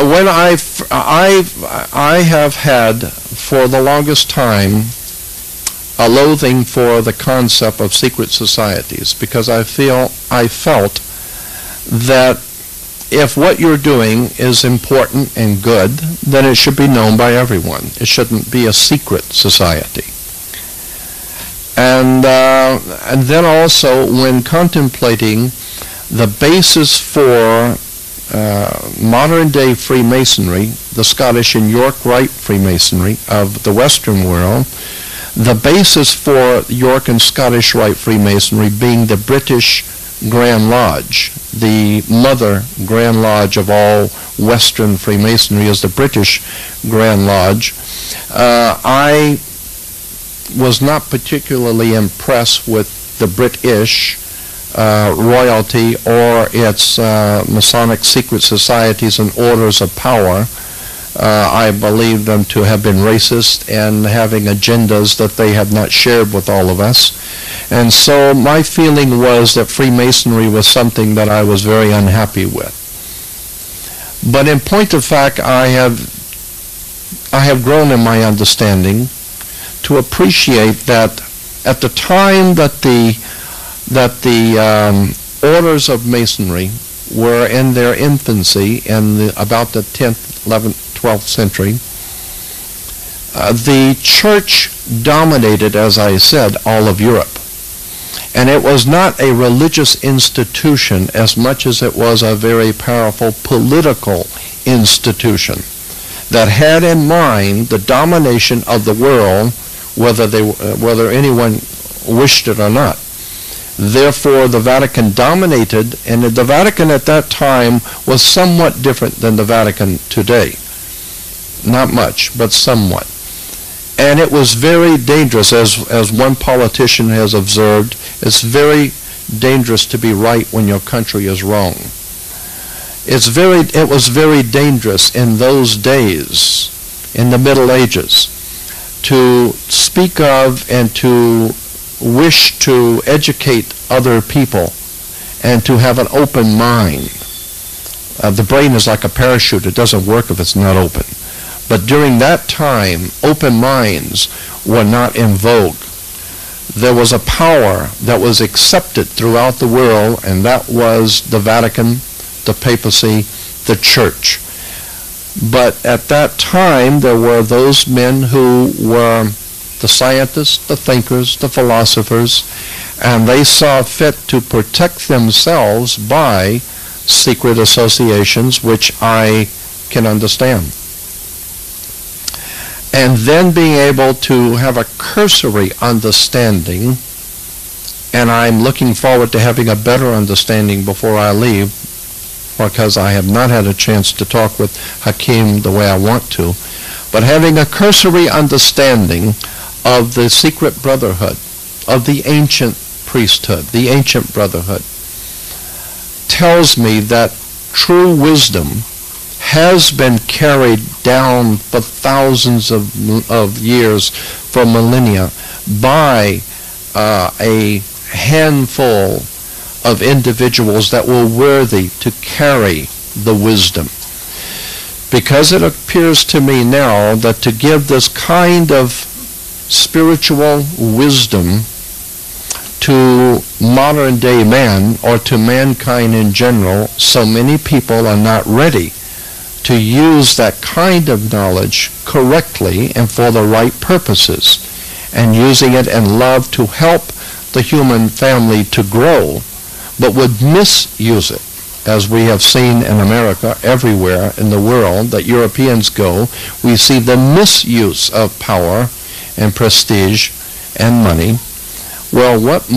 Speaker 2: when I have had for the longest time a loathing for the concept of secret societies, because I felt that if what you're doing is important and good, then it should be known by everyone. It shouldn't be a secret society. And then also, when contemplating the basis for modern-day Freemasonry, the Scottish and York Rite Freemasonry of the Western world, the basis for York and Scottish Rite Freemasonry being the British Grand Lodge, the mother Grand Lodge of all Western Freemasonry is the British Grand Lodge. I was not particularly impressed with the British royalty or its Masonic secret societies and orders of power. I believe them to have been racist and having agendas that they have not shared with all of us. And so my feeling was that Freemasonry was something that I was very unhappy with. But in point of fact, I have grown in my understanding to appreciate that at the time that the orders of Masonry were in their infancy in about the 10th, 11th, 12th century, the church dominated, as I said, all of Europe. And it was not a religious institution as much as it was a very powerful political institution that had in mind the domination of the world, whether anyone wished it or not. Therefore, the Vatican dominated, and the Vatican at that time was somewhat different than the Vatican today. Not much, but somewhat. And it was very dangerous, as one politician has observed, it's very dangerous to be right when your country is wrong. It was very dangerous in those days, in the Middle Ages, to speak of and to wish to educate other people and to have an open mind. The brain is like a parachute. It doesn't work if it's not open. But during that time, open minds were not in vogue. There was a power that was accepted throughout the world, and that was the Vatican, the papacy, the church. But at that time, there were those men who were the scientists, the thinkers, the philosophers, and they saw fit to protect themselves by secret associations, which I can understand. And then being able to have a cursory understanding, and I'm looking forward to having a better understanding before I leave, because I have not had a chance to talk with Hakim the way I want to, but having a cursory understanding of the secret brotherhood, of the ancient priesthood, the ancient brotherhood, tells me that true wisdom has been carried down for thousands of years, for millennia, by a handful of individuals that were worthy to carry the wisdom. Because it appears to me now that to give this kind of spiritual wisdom to modern day man, or to mankind in general, so many people are not ready to use that kind of knowledge correctly and for the right purposes, and using it in love to help the human family to grow, but would misuse it, as we have seen in America, everywhere in the world that Europeans go. We see the misuse of power and prestige and money. Well, what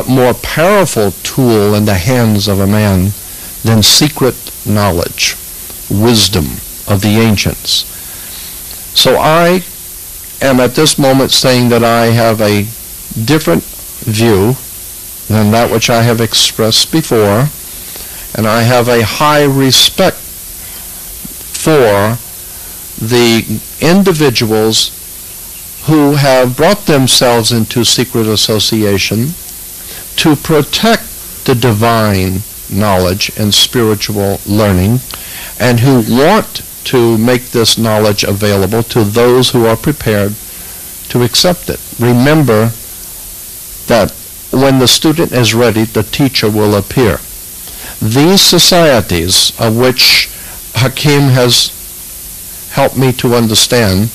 Speaker 2: more powerful tool in the hands of a man than secret knowledge, wisdom of the ancients? So I am at this moment saying that I have a different view than that which I have expressed before, and I have a high respect for the individuals who have brought themselves into secret association to protect the divine knowledge and spiritual learning, and who want to make this knowledge available to those who are prepared to accept it. Remember that when the student is ready, the teacher will appear. These societies, of which Hakim has helped me to understand,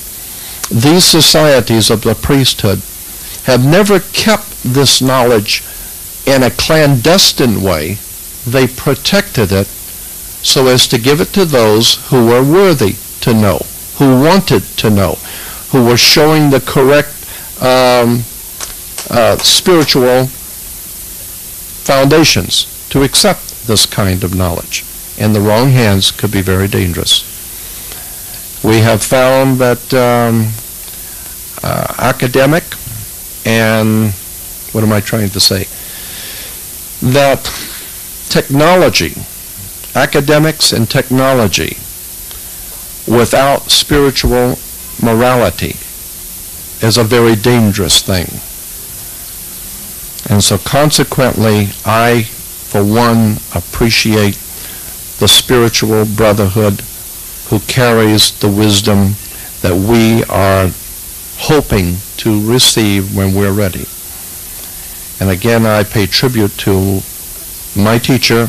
Speaker 2: these societies of the priesthood have never kept this knowledge in a clandestine way. They protected it so as to give it to those who were worthy to know, who wanted to know, who were showing the correct spiritual foundations to accept this kind of knowledge. In the wrong hands could be very dangerous. We have found that academic and, what am I trying to say? That technology, academics and technology, without spiritual morality is a very dangerous thing. And so consequently, I, for one, appreciate the spiritual brotherhood who carries the wisdom that we are hoping to receive when we're ready. And again, I pay tribute to my teacher,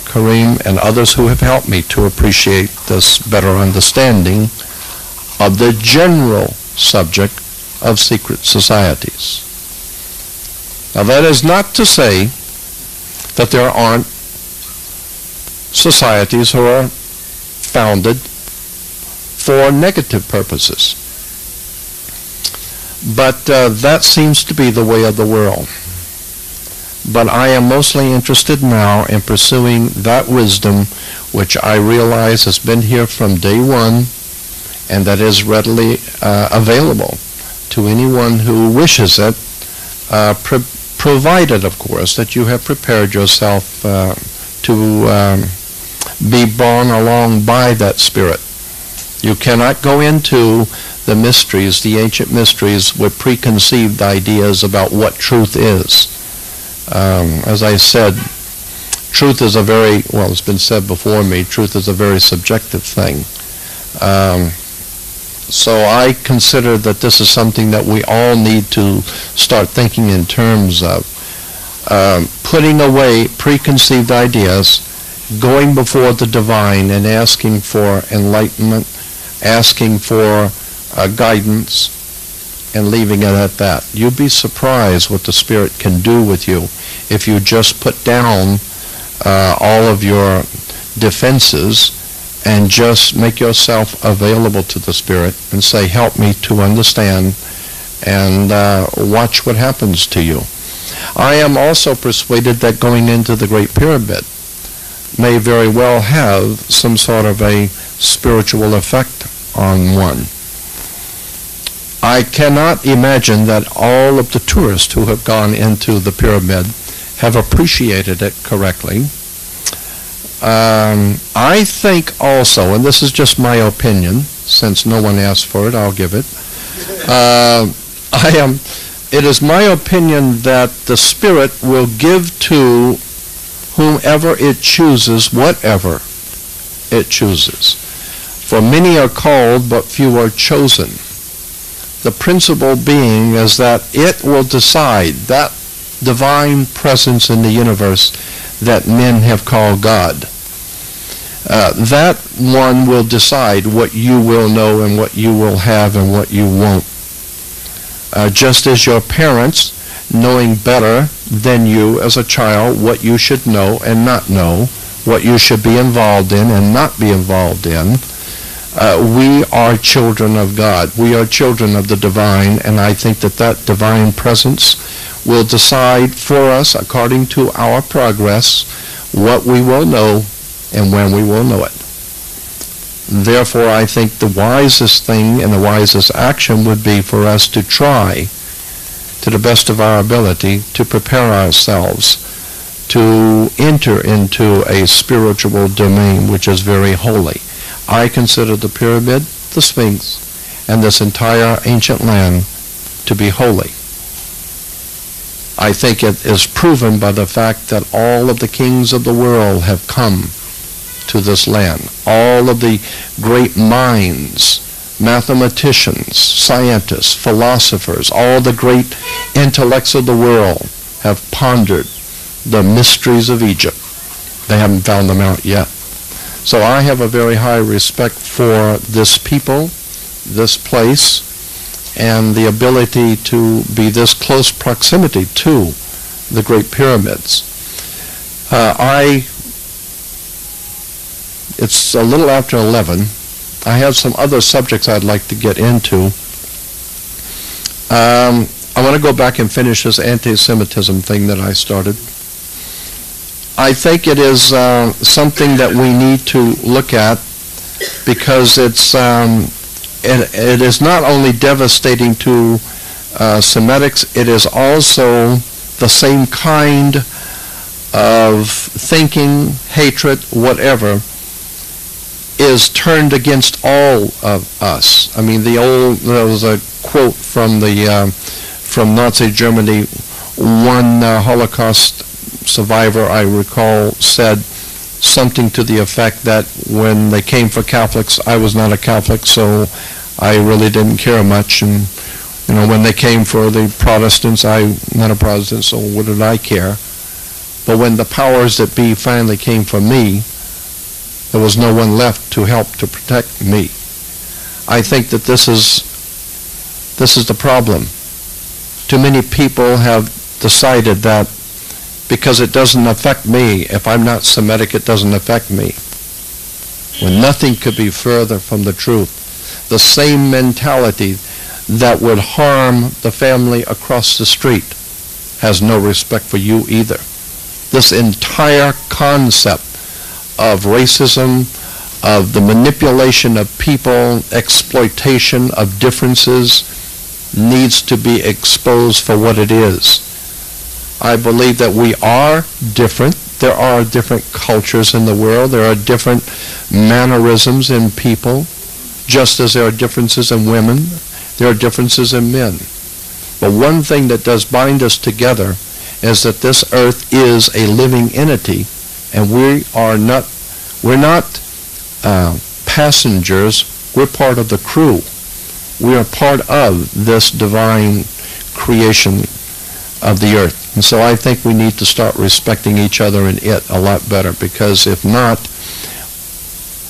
Speaker 2: Kareem, and others who have helped me to appreciate this better understanding of the general subject of secret societies. Now, that is not to say that there aren't societies who are founded for negative purposes. But that seems to be the way of the world. But I am mostly interested now in pursuing that wisdom which I realize has been here from day one and that is readily available to anyone who wishes it, provided, of course, that you have prepared yourself to be borne along by that Spirit. You cannot go into the mysteries, the ancient mysteries, with preconceived ideas about what truth is. As I said, truth is a very, well, it's been said before me, truth is a very subjective thing. So I consider that this is something that we all need to start thinking in terms of. Putting away preconceived ideas, going before the divine and asking for enlightenment, asking for guidance, and leaving it at that. You'd be surprised what the Spirit can do with you if you just put down all of your defenses and just make yourself available to the Spirit and say, help me to understand, and watch what happens to you. I am also persuaded that going into the Great Pyramid may very well have some sort of a spiritual effect on one. I cannot imagine that all of the tourists who have gone into the pyramid have appreciated it correctly. I think also, and this is just my opinion, since no one asked for it, I'll give it. It is my opinion that the Spirit will give to whomever it chooses, whatever it chooses. For many are called, but few are chosen. The principle being is that it will decide, that divine presence in the universe that men have called God. That one will decide what you will know and what you will have and what you won't. Just as your parents, knowing better than you as a child what you should know and not know, what you should be involved in and not be involved in, we are children of God. We are children of the divine, and I think that that divine presence will decide for us, according to our progress, what we will know and when we will know it. Therefore, I think the wisest thing and the wisest action would be for us to try, to the best of our ability, to prepare ourselves to enter into a spiritual domain which is very holy. I consider the pyramid, the Sphinx, and this entire ancient land to be holy. I think it is proven by the fact that all of the kings of the world have come to this land. All of the great minds, mathematicians, scientists, philosophers, all the great intellects of the world have pondered the mysteries of Egypt. They haven't found them out yet. So I have a very high respect for this people, this place, and the ability to be this close proximity to the Great Pyramids. It's a little after 11. I have some other subjects I'd like to get into. I want to go back and finish this anti-Semitism thing that I started. I think it is something that we need to look at because it is not only devastating to Semitics, it is also the same kind of thinking, hatred, whatever, is turned against all of us. I mean, there was a quote from Nazi Germany. One Holocaust survivor, I recall, said something to the effect that when they came for Catholics, I was not a Catholic, so I really didn't care much. And when they came for the Protestants, I'm not a Protestant, so what did I care? But when the powers that be finally came for me, there was no one left to help to protect me. I think that this is the problem. Too many people have decided that because it doesn't affect me, if I'm not Semitic, it doesn't affect me. When nothing could be further from the truth. The same mentality that would harm the family across the street has no respect for you either. This entire concept of racism, of the manipulation of people, exploitation of differences, needs to be exposed for what it is. I believe that we are different. There are different cultures in the world. There are different mannerisms in people, just as there are differences in women. There are differences in men. But one thing that does bind us together is that this earth is a living entity, and we're not passengers. We're part of the crew. We are part of this divine creation of the earth. And so I think we need to start respecting each other and it a lot better, because if not,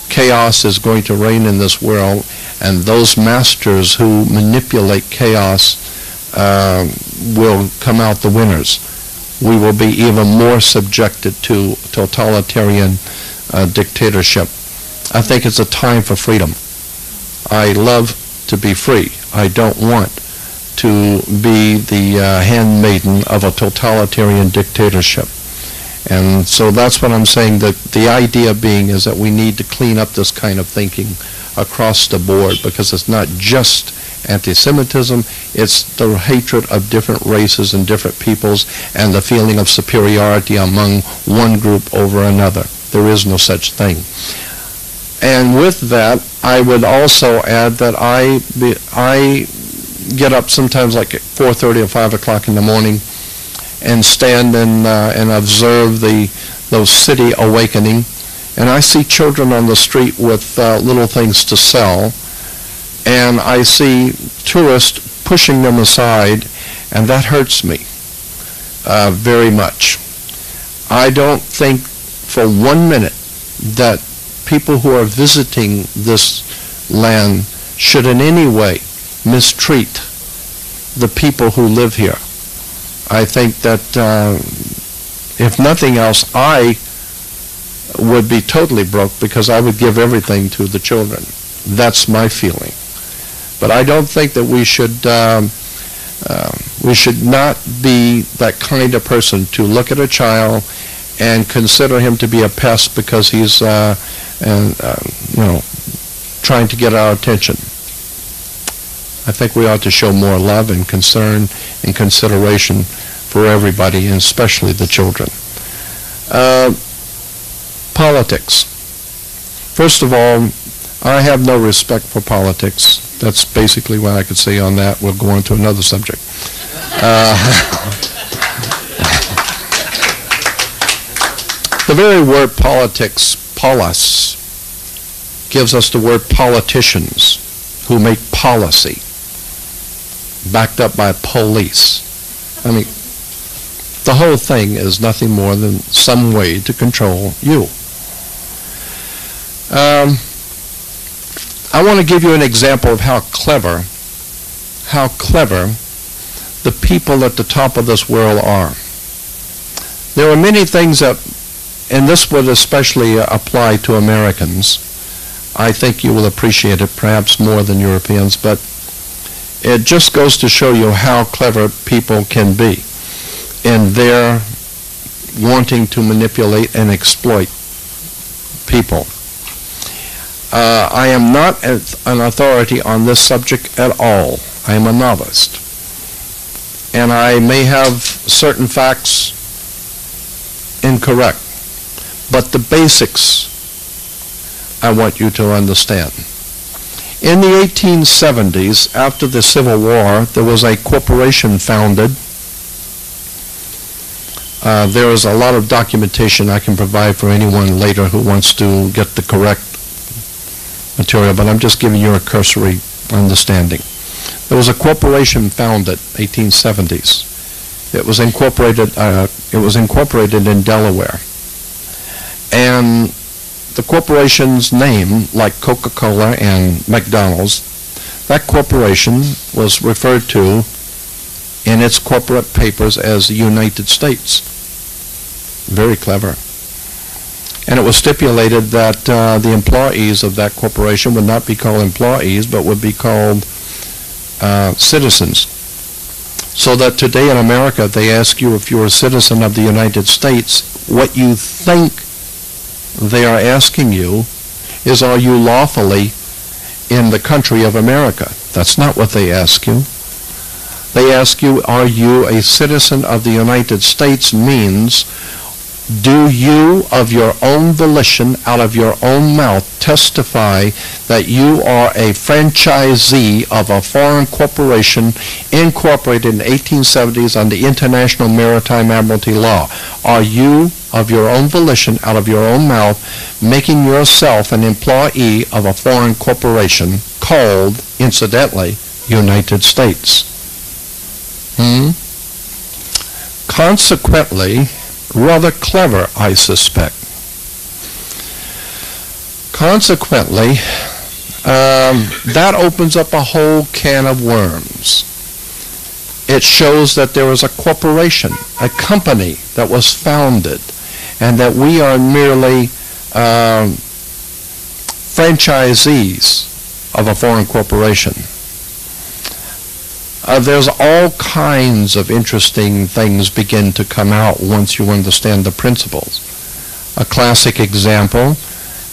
Speaker 2: chaos is going to reign in this world, and those masters who manipulate chaos will come out the winners. We will be even more subjected to totalitarian dictatorship. I think it's a time for freedom. I love to be free. I don't want to be the handmaiden of a totalitarian dictatorship. And so that's what I'm saying, that the idea being is that we need to clean up this kind of thinking across the board, because it's not just anti-Semitism, it's the hatred of different races and different peoples and the feeling of superiority among one group over another. There is no such thing. And with that, I would also add that I get up sometimes like at 4:30 or 5 o'clock in the morning and stand and observe those city awakening. And I see children on the street with little things to sell, and I see tourists pushing them aside, and that hurts me very much. I don't think for 1 minute that people who are visiting this land should in any way mistreat the people who live here. I think that if nothing else, I would be totally broke because I would give everything to the children. That's my feeling. But I don't think that we should not be that kind of person to look at a child and consider him to be a pest because he's trying to get our attention. I think we ought to show more love and concern and consideration for everybody, and especially the children. Politics. First of all, I have no respect for politics. That's basically what I could say on that. We'll go on to another subject. The very word politics, polis, gives us the word politicians. who make policy backed up by police. I mean, the whole thing is nothing more than some way to control you. I want to give you an example of how clever the people at the top of this world are. There are many things that, and this would especially apply to Americans. I think you will appreciate it perhaps more than Europeans, but it just goes to show you how clever people can be in their wanting to manipulate and exploit people. I am not an authority on this subject at all. I am a novice. And I may have certain facts incorrect, but the basics I want you to understand. In the 1870s, after the Civil War, there was a corporation founded. There is a lot of documentation I can provide for anyone later who wants to get the correct material, but I'm just giving you a cursory understanding. There was a corporation founded 1870s. It was incorporated in Delaware. And the corporation's name, like Coca-Cola and McDonald's, that corporation was referred to in its corporate papers as the United States. Very clever. And it was stipulated that the employees of that corporation would not be called employees, but would be called citizens. So that today in America, they ask you if you're a citizen of the United States, what you think they are asking you is, are you lawfully in the country of America? That's not what they ask you. They ask you, are you a citizen of the United States, means, do you, of your own volition, out of your own mouth, testify that you are a franchisee of a foreign corporation incorporated in the 1870s under International Maritime Admiralty Law? Are you, of your own volition, out of your own mouth, making yourself an employee of a foreign corporation called, incidentally, United States? Consequently, rather clever, I suspect. Consequently, that opens up a whole can of worms. It shows that there is a corporation, a company that was founded, and that we are merely franchisees of a foreign corporation. There's all kinds of interesting things begin to come out once you understand the principles. A classic example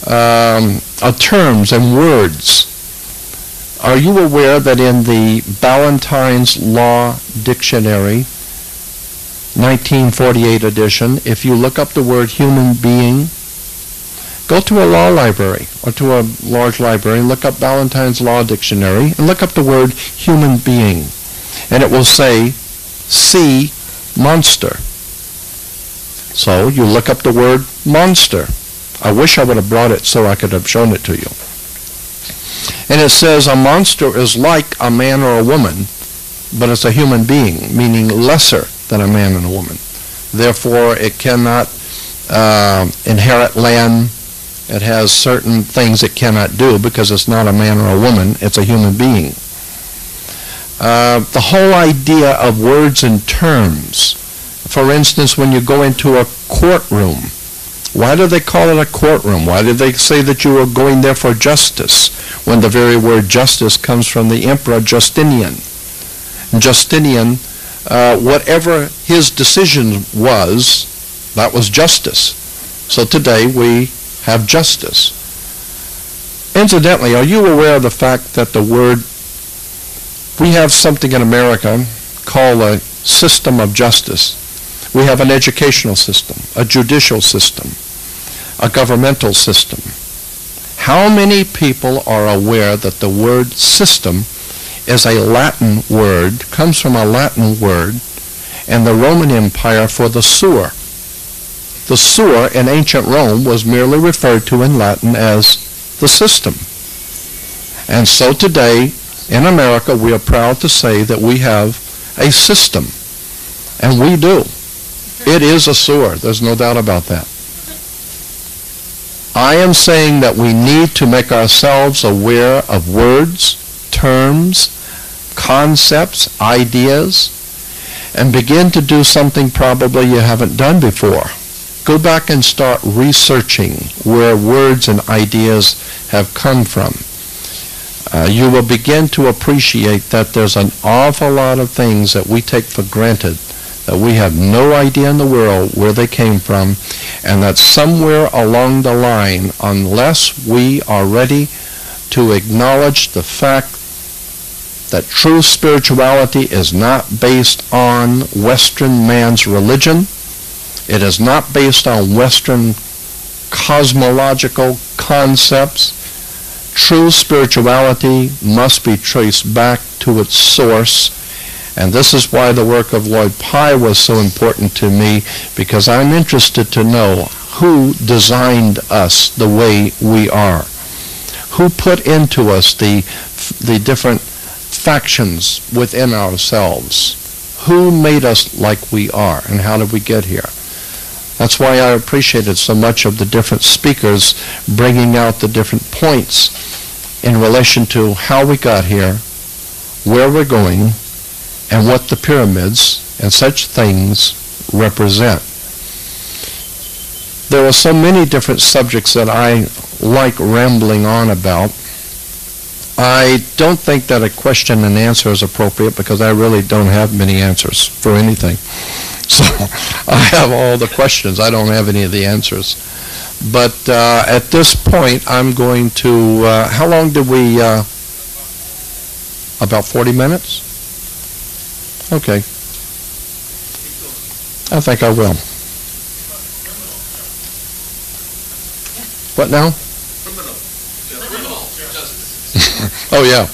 Speaker 2: are terms and words. Are you aware that in the Ballantyne's Law Dictionary, 1948 edition, if you look up the word human being, go to a law library or to a large library and look up Ballantyne's Law Dictionary and look up the word human being. And it will say, see monster. So you look up the word monster. I wish I would have brought it so I could have shown it to you. And it says a monster is like a man or a woman, but it's a human being, meaning lesser than a man and a woman. Therefore, it cannot inherit land. It has certain things it cannot do because it's not a man or a woman, it's a human being. The whole idea of words and terms. For instance, when you go into a courtroom, why do they call it a courtroom? Why do they say that you are going there for justice, when the very word justice comes from the Emperor Justinian? Justinian, whatever his decision was, that was justice. So today we have justice. Incidentally, are you aware of the fact that the word, we have something in America called a system of justice. We have an educational system, a judicial system, a governmental system. How many people are aware that the word system is a Latin word, comes from a Latin word, and the Roman Empire for the sewer? The sewer in ancient Rome was merely referred to in Latin as the system. And so today, in America, we are proud to say that we have a system. And we do. It is a sewer. There's no doubt about that. I am saying that we need to make ourselves aware of words, terms, concepts, ideas, and begin to do something probably you haven't done before. Go back and start researching where words and ideas have come from. You will begin to appreciate that there's an awful lot of things that we take for granted, that we have no idea in the world where they came from, and that somewhere along the line, unless we are ready to acknowledge the fact that true spirituality is not based on Western man's religion, it is not based on Western cosmological concepts. True spirituality must be traced back to its source. And this is why the work of Lloyd Pye was so important to me, because I'm interested to know who designed us the way we are. Who put into us the different factions within ourselves. Who made us like we are, and how did we get here? That's why I appreciated so much of the different speakers bringing out the different points in relation to how we got here, where we're going, and what the pyramids and such things represent. There are so many different subjects that I like rambling on about. I don't think that a question and answer is appropriate, because I really don't have many answers for anything. So I have all the questions. I don't have any of the answers. But at this point, I'm going to, how long did we, about 40 minutes? Okay. I think I will. What now? Oh, yeah.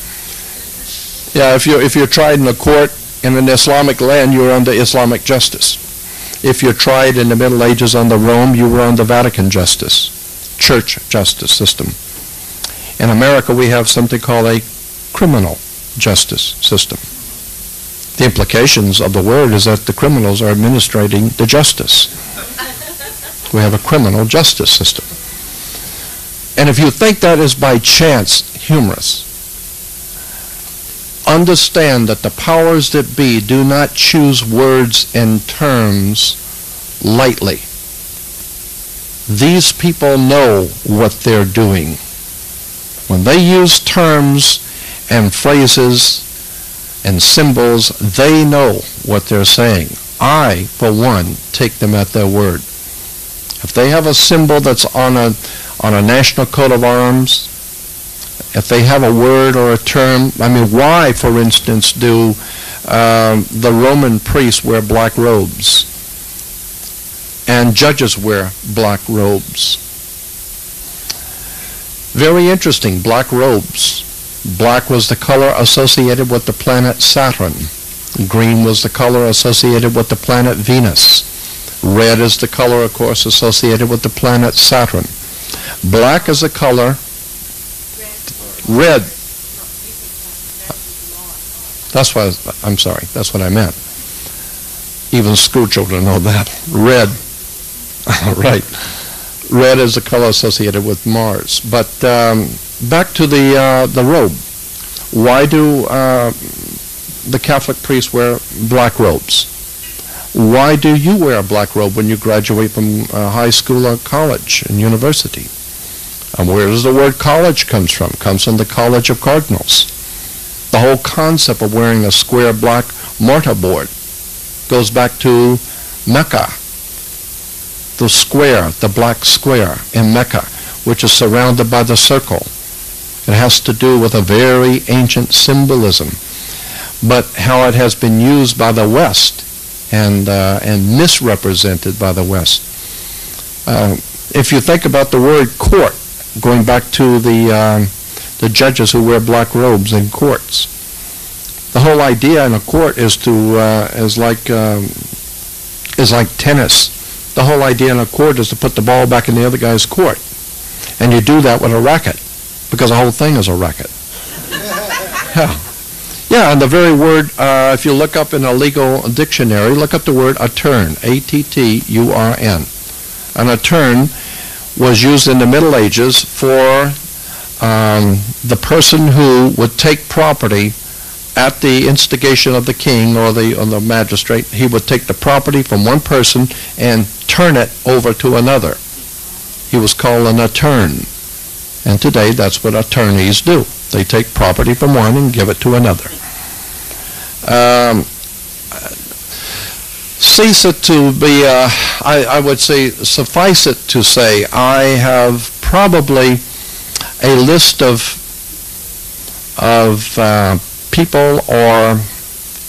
Speaker 2: Yeah, if you're tried in a court in an Islamic land, you were under Islamic justice. If you're tried in the Middle Ages under Rome, you were under Vatican justice, church justice system. In America, we have something called a criminal justice system. The implications of the word is that the criminals are administrating the justice. We have a criminal justice system. And if you think that is by chance humorous, understand that the powers that be do not choose words and terms lightly. These people know what they're doing. When they use terms and phrases and symbols, they know what they're saying. I, for one, take them at their word. If they have a symbol that's on a national coat of arms, if they have a word or a term, I mean, why, for instance, do the Roman priests wear black robes and judges wear black robes? Very interesting, black robes. Black was the color associated with the planet Saturn. Green was the color associated with the planet Venus. Red is the color, of course, associated with the planet Saturn. Black is the color. Red. That's why, I'm sorry, that's what I meant. Even school children know that. Red. Right. Red is the color associated with Mars. But back to the robe. Why do the Catholic priests wear black robes? Why do you wear a black robe when you graduate from high school or college and university? And where does the word college comes from? It comes from the College of Cardinals. The whole concept of wearing a square black mortarboard goes back to Mecca. The square, the black square in Mecca, which is surrounded by the circle. It has to do with a very ancient symbolism. But how it has been used by the West and misrepresented by the West. If you think about the word court, going back to the judges who wear black robes in courts, the whole idea in a court is like tennis. The whole idea in a court is to put the ball back in the other guy's court, and you do that with a racket, because the whole thing is a racket. Yeah, and the very word, if you look up in a legal dictionary, look up the word attern, A-T-T-U-R-N. An attern was used in the Middle Ages for the person who would take property at the instigation of the king or the magistrate. He would take the property from one person and turn it over to another. He was called an attern. And today, that's what attorneys do. They take property from one and give it to another. Cease it to be, I would say, suffice it to say, I have probably a list of people or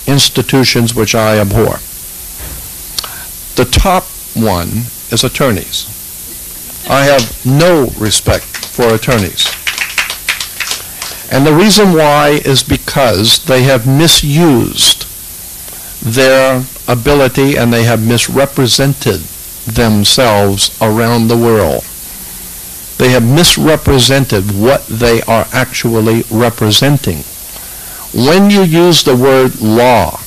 Speaker 2: institutions which I abhor. The top one is attorneys. I have no respect for attorneys. And the reason why is because they have misused their ability and they have misrepresented themselves around the world. They have misrepresented what they are actually representing. When you use the word law,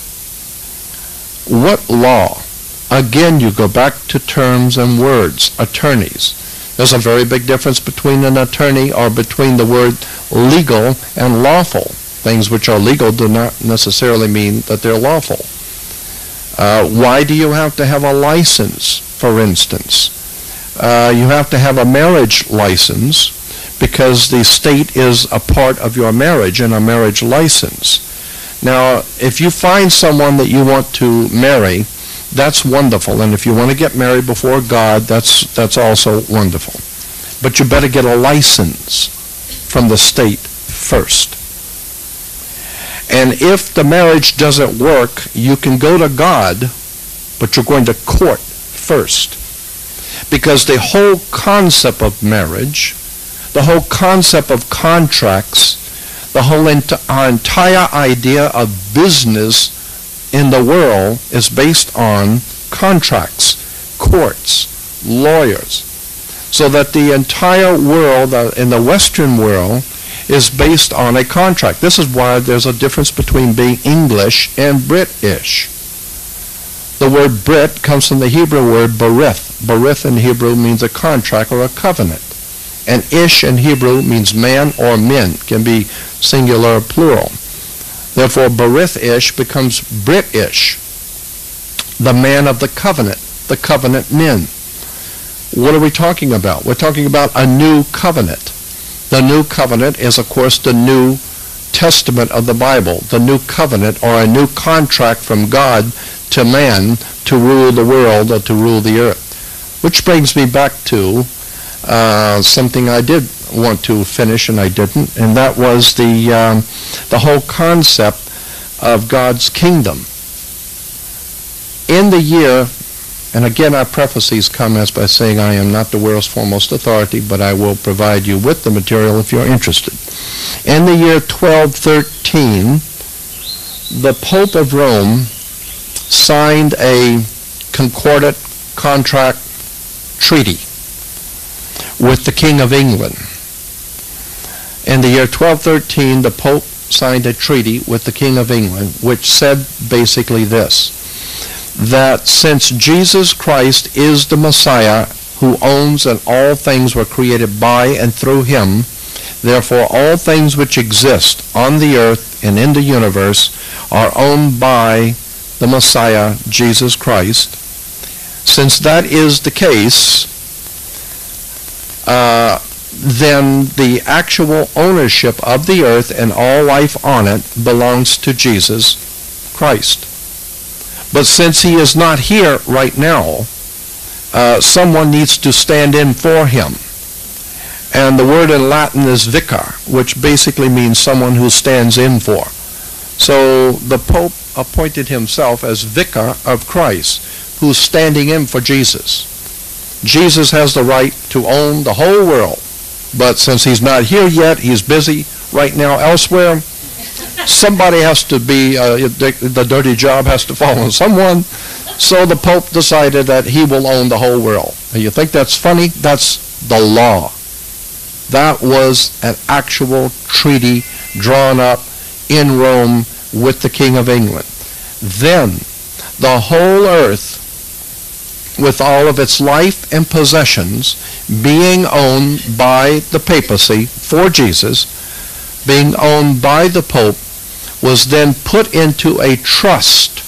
Speaker 2: what law? Again, you go back to terms and words, attorneys. There's a very big difference between an attorney or between the word legal and lawful. Things which are legal do not necessarily mean that they're lawful. Why do you have to have a license, for instance? You have to have a marriage license because the state is a part of your marriage and a marriage license. Now, if you find someone that you want to marry, that's wonderful, and if you want to get married before God, that's also wonderful. But you better get a license from the state first. And if the marriage doesn't work, you can go to God, but you're going to court first. Because the whole concept of marriage, the whole concept of contracts, the whole entire idea of business in the world is based on contracts, courts, lawyers. So that the entire world, in the Western world, is based on a contract. This is why there's a difference between being English and British. The word Brit comes from the Hebrew word berith. Berith in Hebrew means a contract or a covenant. And ish in Hebrew means man or men, can be singular or plural. Therefore, berith-ish becomes British, the man of the covenant men. What are we talking about? We're talking about a new covenant. The new covenant is, of course, the New Testament of the Bible, the new covenant or a new contract from God to man to rule the world or to rule the earth. Which brings me back to something I did want to finish and I didn't, and that was the whole concept of God's kingdom. In the year, and again I preface these comments by saying I am not the world's foremost authority, but I will provide you with the material if you're interested. In the year 1213, the Pope of Rome signed a concordant contract treaty with the King of England. In the year 1213, the Pope signed a treaty with the King of England, which said basically this, that since Jesus Christ is the Messiah who owns and all things were created by and through him, therefore all things which exist on the earth and in the universe are owned by the Messiah, Jesus Christ. Since that is the case, then the actual ownership of the earth and all life on it belongs to Jesus Christ. But since he is not here right now, someone needs to stand in for him. And the word in Latin is vicar, which basically means someone who stands in for. So the Pope appointed himself as vicar of Christ, who's standing in for Jesus. Jesus has the right to own the whole world, but since he's not here yet, he's busy right now elsewhere. Somebody has to be, the dirty job has to fall on someone. So the Pope decided that he will own the whole world. And you think that's funny? That's the law. That was an actual treaty drawn up in Rome with the King of England. Then the whole earth, with all of its life and possessions, being owned by the papacy for Jesus, being owned by the Pope, was then put into a trust,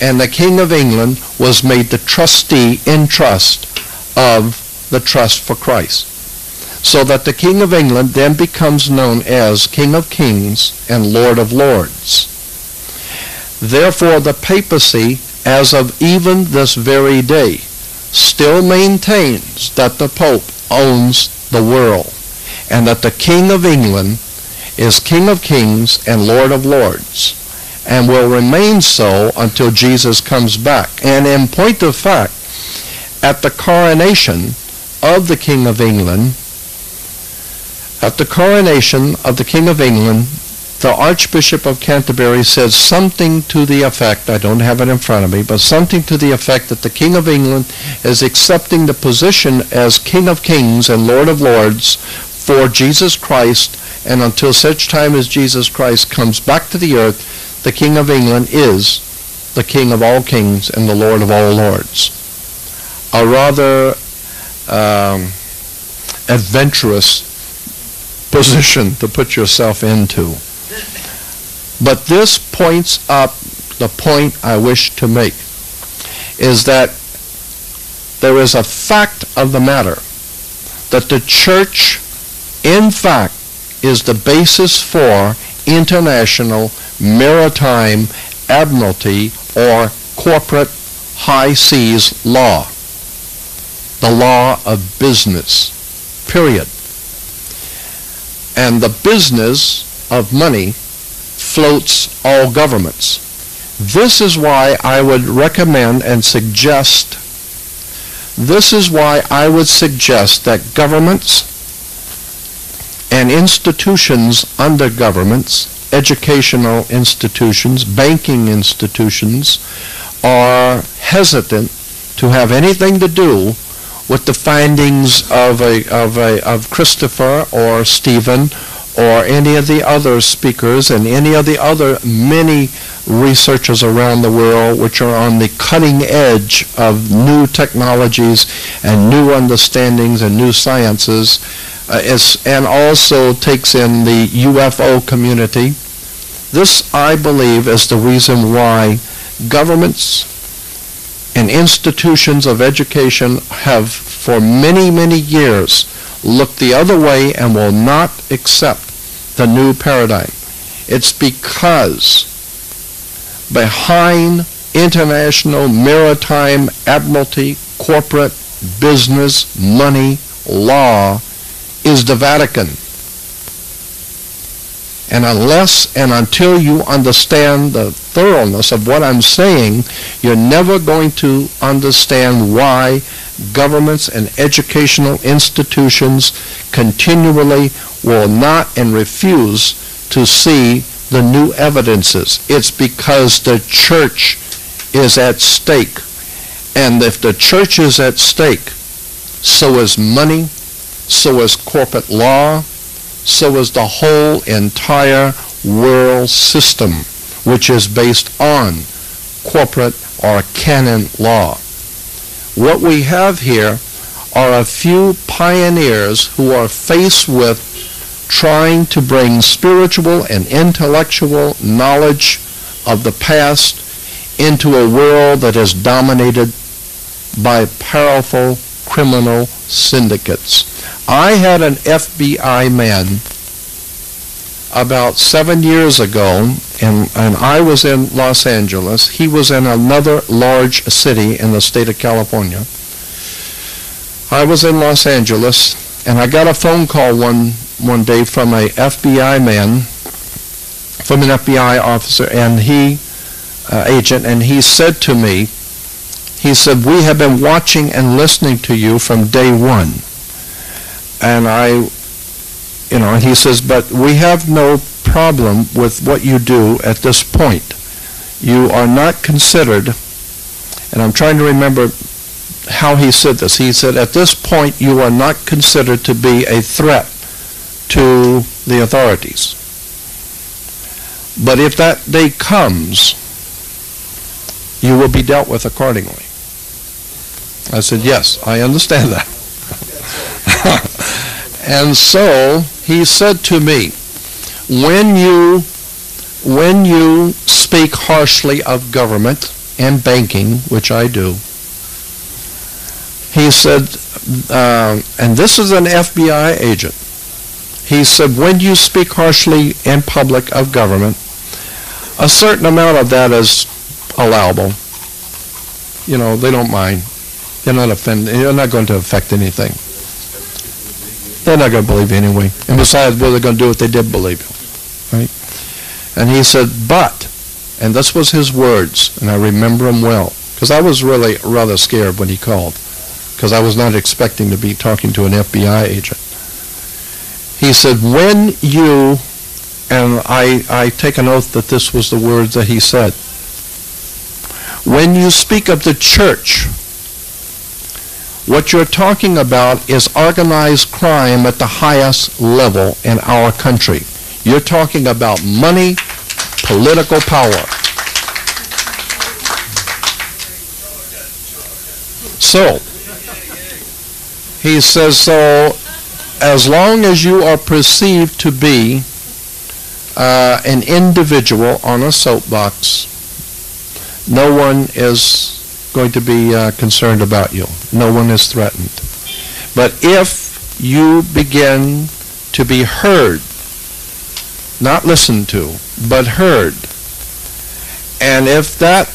Speaker 2: and the King of England was made the trustee in trust of the Trust for Christ. So that the King of England then becomes known as King of Kings and Lord of Lords. Therefore, the papacy, as of even this very day, still maintains that the Pope owns the world, and that the King of England is King of Kings and Lord of Lords, and will remain so until Jesus comes back. And in point of fact, at the coronation of the King of England, the Archbishop of Canterbury says something to the effect, I don't have it in front of me, but something to the effect that the King of England is accepting the position as King of Kings and Lord of Lords for Jesus Christ, and until such time as Jesus Christ comes back to the earth, the King of England is the King of all kings and the Lord of all lords. A rather adventurous position to put yourself into. But this points up the point I wish to make, is that there is a fact of the matter that the church, in fact, is the basis for international maritime admiralty or corporate high seas law, the law of business, period. And the business of money floats all governments. This is why I would recommend and suggest, that governments and institutions under governments, educational institutions, banking institutions, are hesitant to have anything to do with the findings of Christopher or Stephen or any of the other speakers and any of the other many researchers around the world which are on the cutting edge of new technologies and new understandings and new sciences, and also takes in the UFO community. This, I believe, is the reason why governments and institutions of education have for many, many years looked the other way and will not accept the new paradigm. It's because behind international maritime admiralty, corporate business, money, law is the Vatican. And unless and until you understand the thoroughness of what I'm saying, you're never going to understand why governments and educational institutions continually will not and refuse to see the new evidences. It's because the church is at stake. And if the church is at stake, so is money, so is corporate law, so is the whole entire world system, which is based on corporate or canon law. What we have here are a few pioneers who are faced with trying to bring spiritual and intellectual knowledge of the past into a world that is dominated by powerful criminal syndicates. I had an FBI man about 7 years ago, and I was in Los Angeles. He was in another large city in the state of California. I was in Los Angeles, and I got a phone call one day from an FBI man, from an FBI officer, and agent, and he said to me, he said, "We have been watching and listening to you from day one." And and he says, "But we have no problem with what you do at this point. You are not considered," and I'm trying to remember how he said this. He said, "At this point, you are not considered to be a threat to the authorities. But if that day comes, you will be dealt with accordingly. I said, yes, I understand that. And so he said to me, when you speak harshly of government and banking, which I do, he said, and this is an FBI agent, he said, when you speak harshly in public of government, a certain amount of that is allowable. You know, they don't mind. They're not offended. You're not going to affect anything. They're not going to believe you anyway. And besides, what they're going to do if they did believe you, right? And he said, but, and this was his words, and I remember them well, because I was really rather scared when he called, because I was not expecting to be talking to an FBI agent. He said, when you, and I take an oath that this was the words that he said, when you speak of the church, what you're talking about is organized crime at the highest level in our country. You're talking about money, political power. So, he says, so as long as you are perceived to be an individual on a soapbox, no one is going to be concerned about you. No one is threatened. But if you begin to be heard, not listened to, but heard, and if that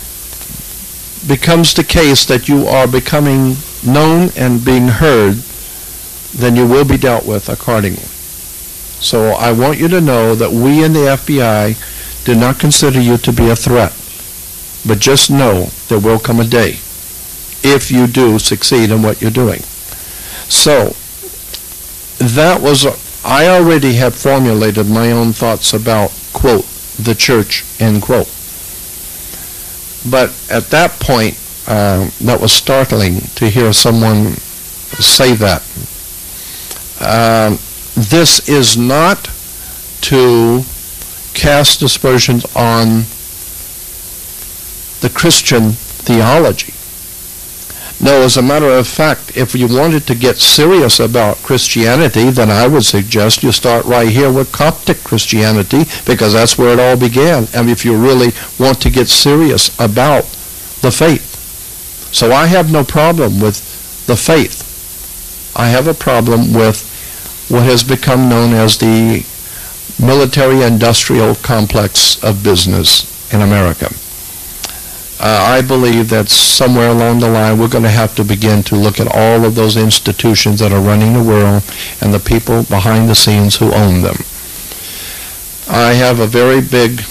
Speaker 2: becomes the case that you are becoming known and being heard, then you will be dealt with accordingly. So I want you to know that we in the FBI do not consider you to be a threat. But just know there will come a day if you do succeed in what you're doing. So that was, I already had formulated my own thoughts about, quote, the church, end quote. But at that point, that was startling to hear someone say that. This is not to cast aspersions on the Christian theology. No, as a matter of fact, if you wanted to get serious about Christianity, then I would suggest you start right here with Coptic Christianity, because that's where it all began. And if you really want to get serious about the faith. So I have no problem with the faith. I have a problem with what has become known as the military-industrial complex of business in America. I believe that somewhere along the line we're going to have to begin to look at all of those institutions that are running the world and the people behind the scenes who own them. I have a very big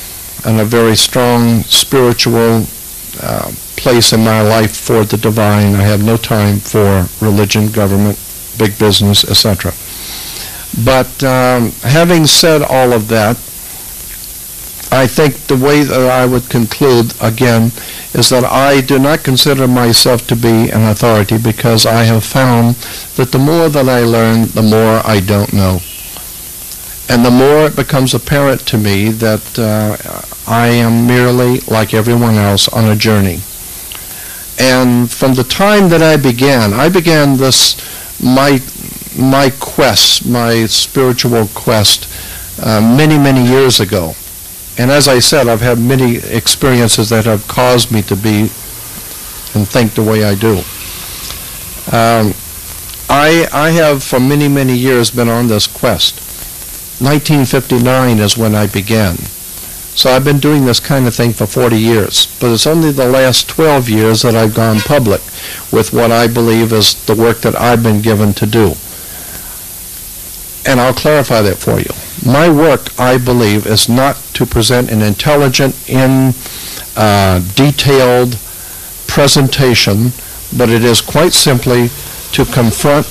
Speaker 2: and a very strong spiritual place in my life for the divine. I have no time for religion, government, big business, etc. But having said all of that, I think the way that I would conclude, again, is that I do not consider myself to be an authority, because I have found that the more that I learn, the more I don't know. And the more it becomes apparent to me that I am merely, like everyone else, on a journey. And from the time that I began this, my quest, my spiritual quest, many, many years ago. And as I said, I've had many experiences that have caused me to be and think the way I do. I have for many, many years been on this quest. 1959 is when I began. So I've been doing this kind of thing for 40 years. But it's only the last 12 years that I've gone public with what I believe is the work that I've been given to do. And I'll clarify that for you. My work, I believe, is not to present an intelligent, detailed presentation, but it is quite simply to confront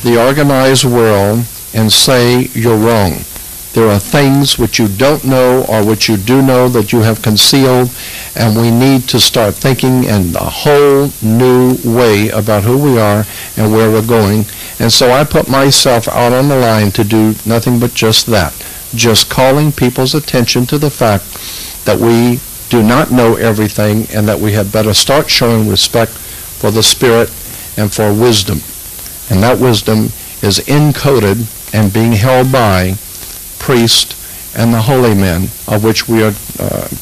Speaker 2: the organized world and say, you're wrong. There are things which you don't know or which you do know that you have concealed, and we need to start thinking in a whole new way about who we are and where we're going. And so I put myself out on the line to do nothing but just that, just calling people's attention to the fact that we do not know everything and that we had better start showing respect for the Spirit and for wisdom. And that wisdom is encoded and being held by priest and the holy men, of which we are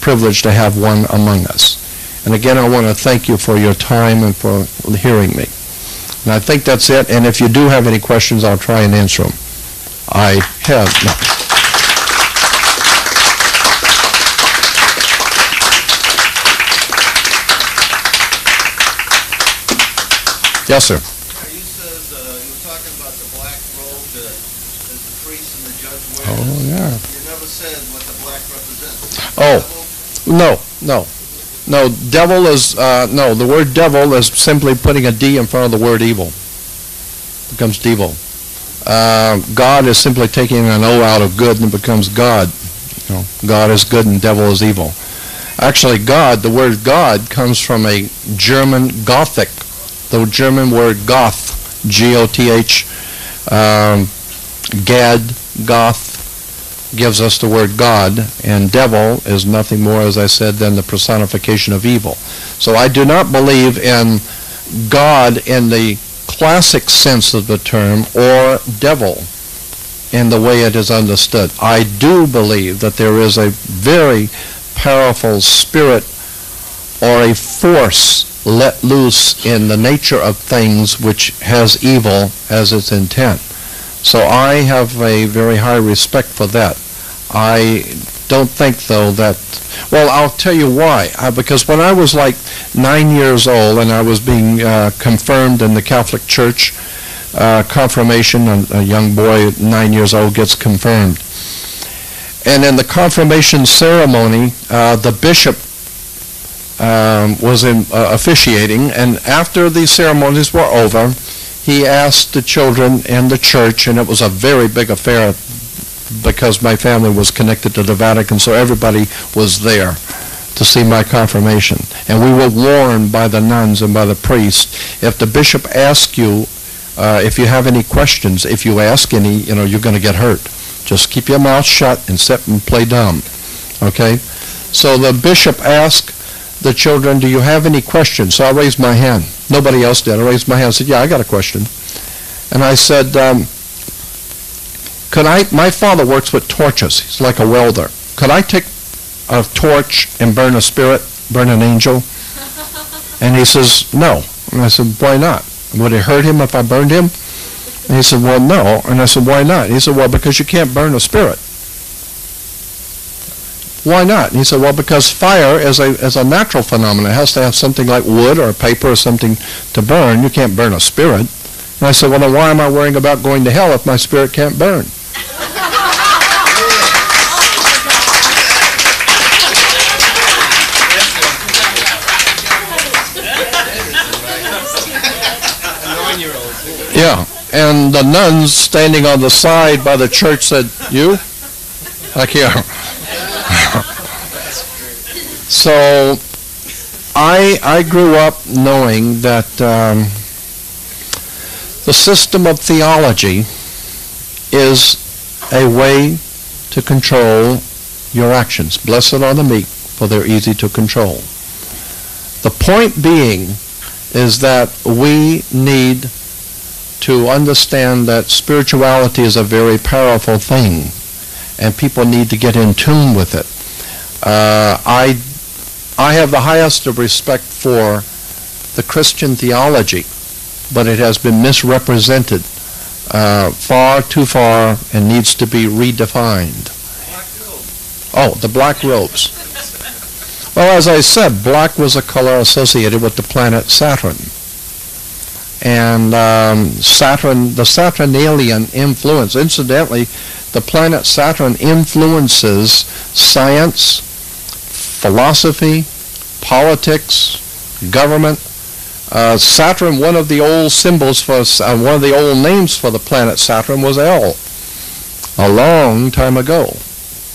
Speaker 2: privileged to have one among us. And again, I want to thank you for your time and for hearing me. And I think that's it. And if you do have any questions, I'll try and answer them. I have none. Yes, sir.
Speaker 3: You said you were talking about the black robe that the priest and the judge wear.
Speaker 2: Oh, yeah.
Speaker 3: You never said what the black represents.
Speaker 2: Oh, no. Devil is, no, the word devil is simply putting a D in front of the word evil. It becomes devil. God is simply taking an O out of good and it becomes God. You know, God is good and devil is evil. Actually, God, the word God comes from a German Gothic, the German word Goth, G-O-T-H, Gad, Goth, gives us the word God, and devil is nothing more, as I said, than the personification of evil. So I do not believe in God in the classic sense of the term or devil in the way it is understood. I do believe that there is a very powerful spirit or a force let loose in the nature of things which has evil as its intent. So I have a very high respect for that. I don't think, though, that, well, I'll tell you why. Because when I was like 9 years old and I was being confirmed in the Catholic Church, confirmation, a young boy 9 years old gets confirmed. And in the confirmation ceremony, the bishop was officiating, and after the ceremonies were over, he asked the children in the church, and it was a very big affair because my family was connected to the Vatican, so everybody was there to see my confirmation. And we were warned by the nuns and by the priest, if the bishop asks you, if you have any questions, if you ask any, you're going to get hurt. Just keep your mouth shut and sit and play dumb. Okay? So the bishop asked the children, do you have any questions? So I raised my hand. Nobody else did. I raised my hand and said, yeah, I got a question. And I said, my father works with torches. He's like a welder. Could I take a torch and burn a spirit, burn an angel? And he says, no. And I said, why not? Would it hurt him if I burned him? And he said, well, no. And I said, why not? And he said, well, because you can't burn a spirit. Why not? And he said, well, because fire is a natural phenomenon. It has to have something like wood or paper or something to burn. You can't burn a spirit. And I said, well, then why am I worrying about going to hell if my spirit can't burn? Yeah, and the nuns standing on the side by the church said, you? Heck yeah. So I grew up knowing that the system of theology is a way to control your actions. Blessed are the meek, for they're easy to control. The point being is that we need to understand that spirituality is a very powerful thing, and people need to get in tune with it. I have the highest of respect for the Christian theology, but it has been misrepresented far too far and needs to be redefined. Oh, the black robes. Well, as I said, black was a color associated with the planet Saturn. And Saturn, the Saturnalian influence, incidentally, the planet Saturn influences science, philosophy, politics, government. Saturn, one of the old symbols for, one of the old names for the planet Saturn was L. a long time ago.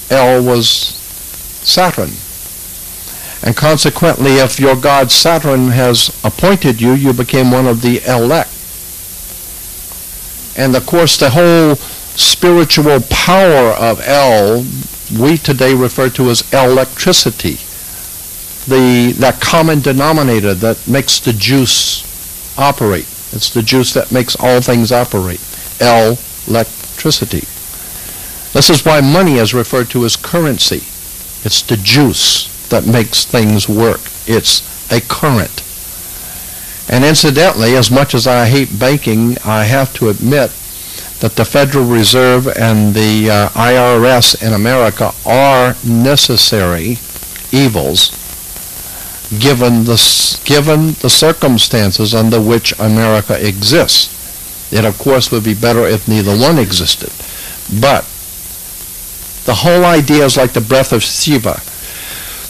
Speaker 2: El was Saturn. And consequently, if your god Saturn has appointed you, you became one of the elect. And of course, the whole spiritual power of El, we today refer to as electricity. That common denominator that makes the juice operate. It's the juice that makes all things operate. Electricity. This is why money is referred to as currency. It's the juice that makes things work. It's a current. And incidentally, as much as I hate banking, I have to admit that the Federal Reserve and the IRS in America are necessary evils given the circumstances under which America exists. It, of course, would be better if neither one existed. But the whole idea is like the breath of Shiva.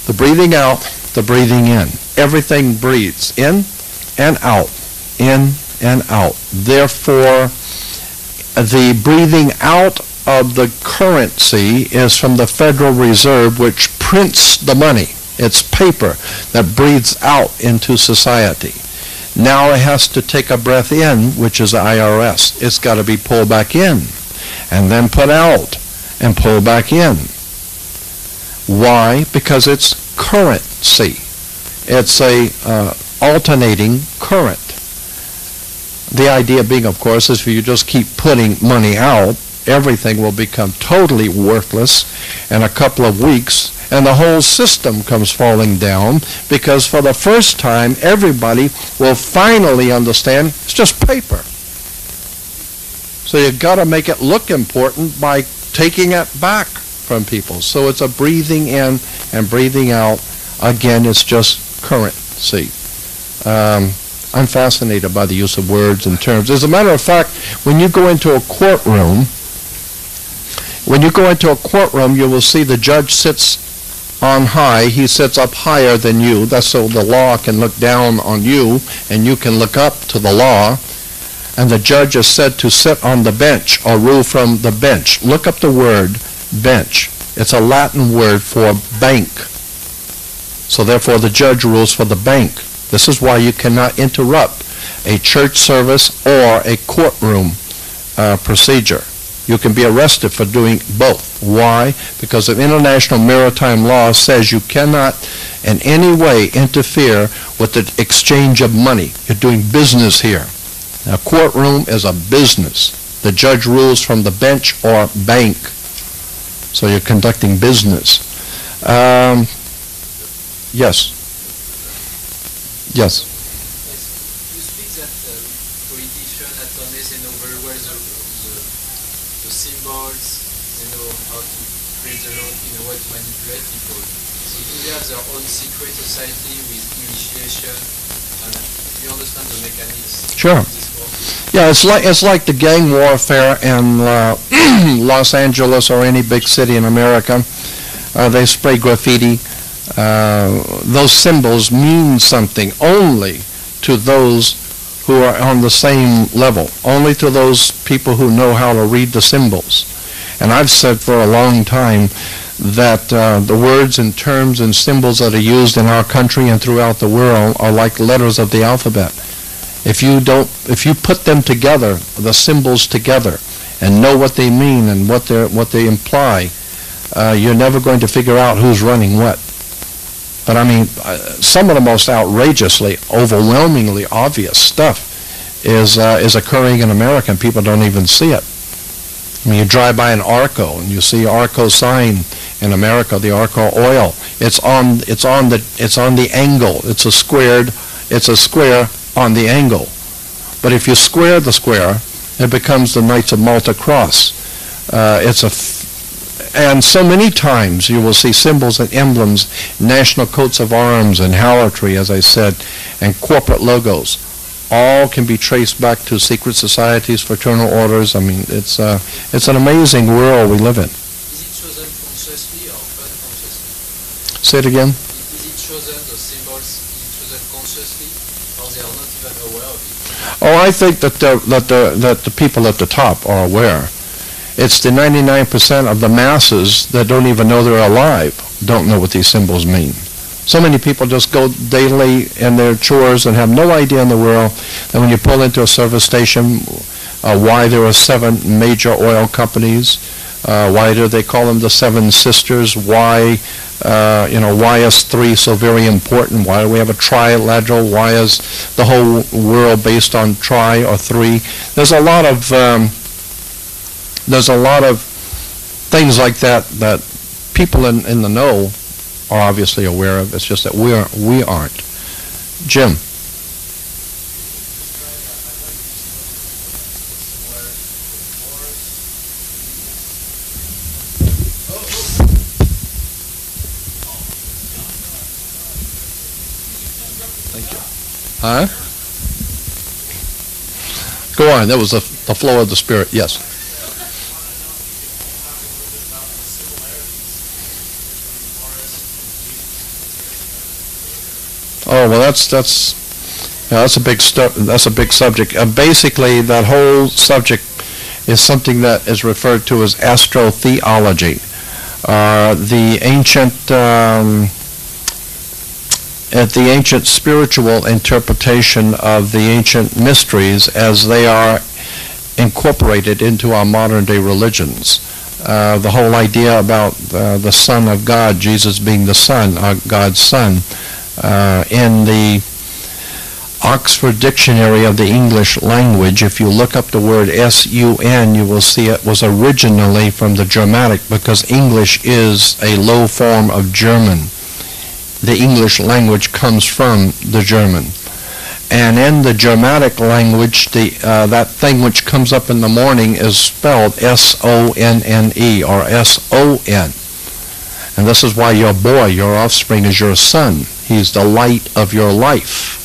Speaker 2: The breathing out, the breathing in. Everything breathes in and out, in and out. Therefore, the breathing out of the currency is from the Federal Reserve, which prints the money. It's paper that breathes out into society. Now it has to take a breath in, which is the IRS. It's got to be pulled back in, and then put out, and pull back in. Why? Because it's currency. It's a alternating current. The idea being, of course, is if you just keep putting money out, everything will become totally worthless in a couple of weeks, and the whole system comes falling down, because for the first time, everybody will finally understand it's just paper. So you've got to make it look important by taking it back from people. So it's a breathing in and breathing out. Again, it's just currency. I'm fascinated by the use of words and terms. As a matter of fact, when you go into a courtroom, you will see the judge sits on high. He sits up higher than you. That's so the law can look down on you and you can look up to the law. And the judge is said to sit on the bench or rule from the bench. Look up the word bench. It's a Latin word for bank. So therefore the judge rules for the bank. This is why you cannot interrupt a church service or a courtroom procedure. You can be arrested for doing both. Why? Because the international maritime law says you cannot in any way interfere with the exchange of money. You're doing business here. A courtroom is a business. The judge rules from the bench or bank. So you're conducting business. Yes. Yes.
Speaker 4: You speak that politicians, attorneys, they know very well the symbols, they know how to create the law in a way to manipulate people. So do they have their own secret society with initiation? And you understand the mechanics?
Speaker 2: Sure. Yeah, it's like the gang warfare in Los Angeles or any big city in America. They spray graffiti. Those symbols mean something only to those who are on the same level, only to those people who know how to read the symbols. And I've said for a long time that the words and terms and symbols that are used in our country and throughout the world are like letters of the alphabet. If you put them together, the symbols together, and know what they mean and what they imply, you're never going to figure out who's running what. But I mean, some of the most outrageously, overwhelmingly obvious stuff is occurring in America, and people don't even see it. I mean, you drive by an Arco, and you see Arco sign in America, the Arco oil. It's on the angle. It's a square on the angle. But if you square the square, it becomes the Knights of Malta cross. And so many times you will see symbols and emblems, national coats of arms and harlotry, as I said, and corporate logos. All can be traced back to secret societies, fraternal orders. I mean, it's an amazing world we live in.
Speaker 4: Is it chosen consciously or unconsciously?
Speaker 2: Say it again.
Speaker 4: Is it chosen, the symbols, is it chosen consciously, or they are not even aware of it?
Speaker 2: Oh, I think that the people at the top are aware. It's the 99% of the masses that don't even know they're alive, don't know what these symbols mean. So many people just go daily in their chores and have no idea in the world that when you pull into a service station, why there are 7 major oil companies, why do they call them the 7 sisters, why why is 3 so very important, why do we have a trilateral, why is the whole world based on tri or 3. There's a lot of things like that that people in the know are obviously aware of. It's just that we aren't. Jim. Thank you. Huh? Go on. That was the flow of the Spirit. Yes. Oh well, that's a big subject. Basically, that whole subject is something that is referred to as astrotheology. The ancient spiritual interpretation of the ancient mysteries as they are incorporated into our modern day religions. The whole idea about the Son of God, Jesus being the Son, God's Son. In the Oxford Dictionary of the English Language, if you look up the word S-U-N, you will see it was originally from the Germanic, because English is a low form of German. The English language comes from the German. And in the Germanic language, that thing which comes up in the morning is spelled S-O-N-N-E, or S-O-N. And this is why your boy, your offspring, is your son. He's the light of your life.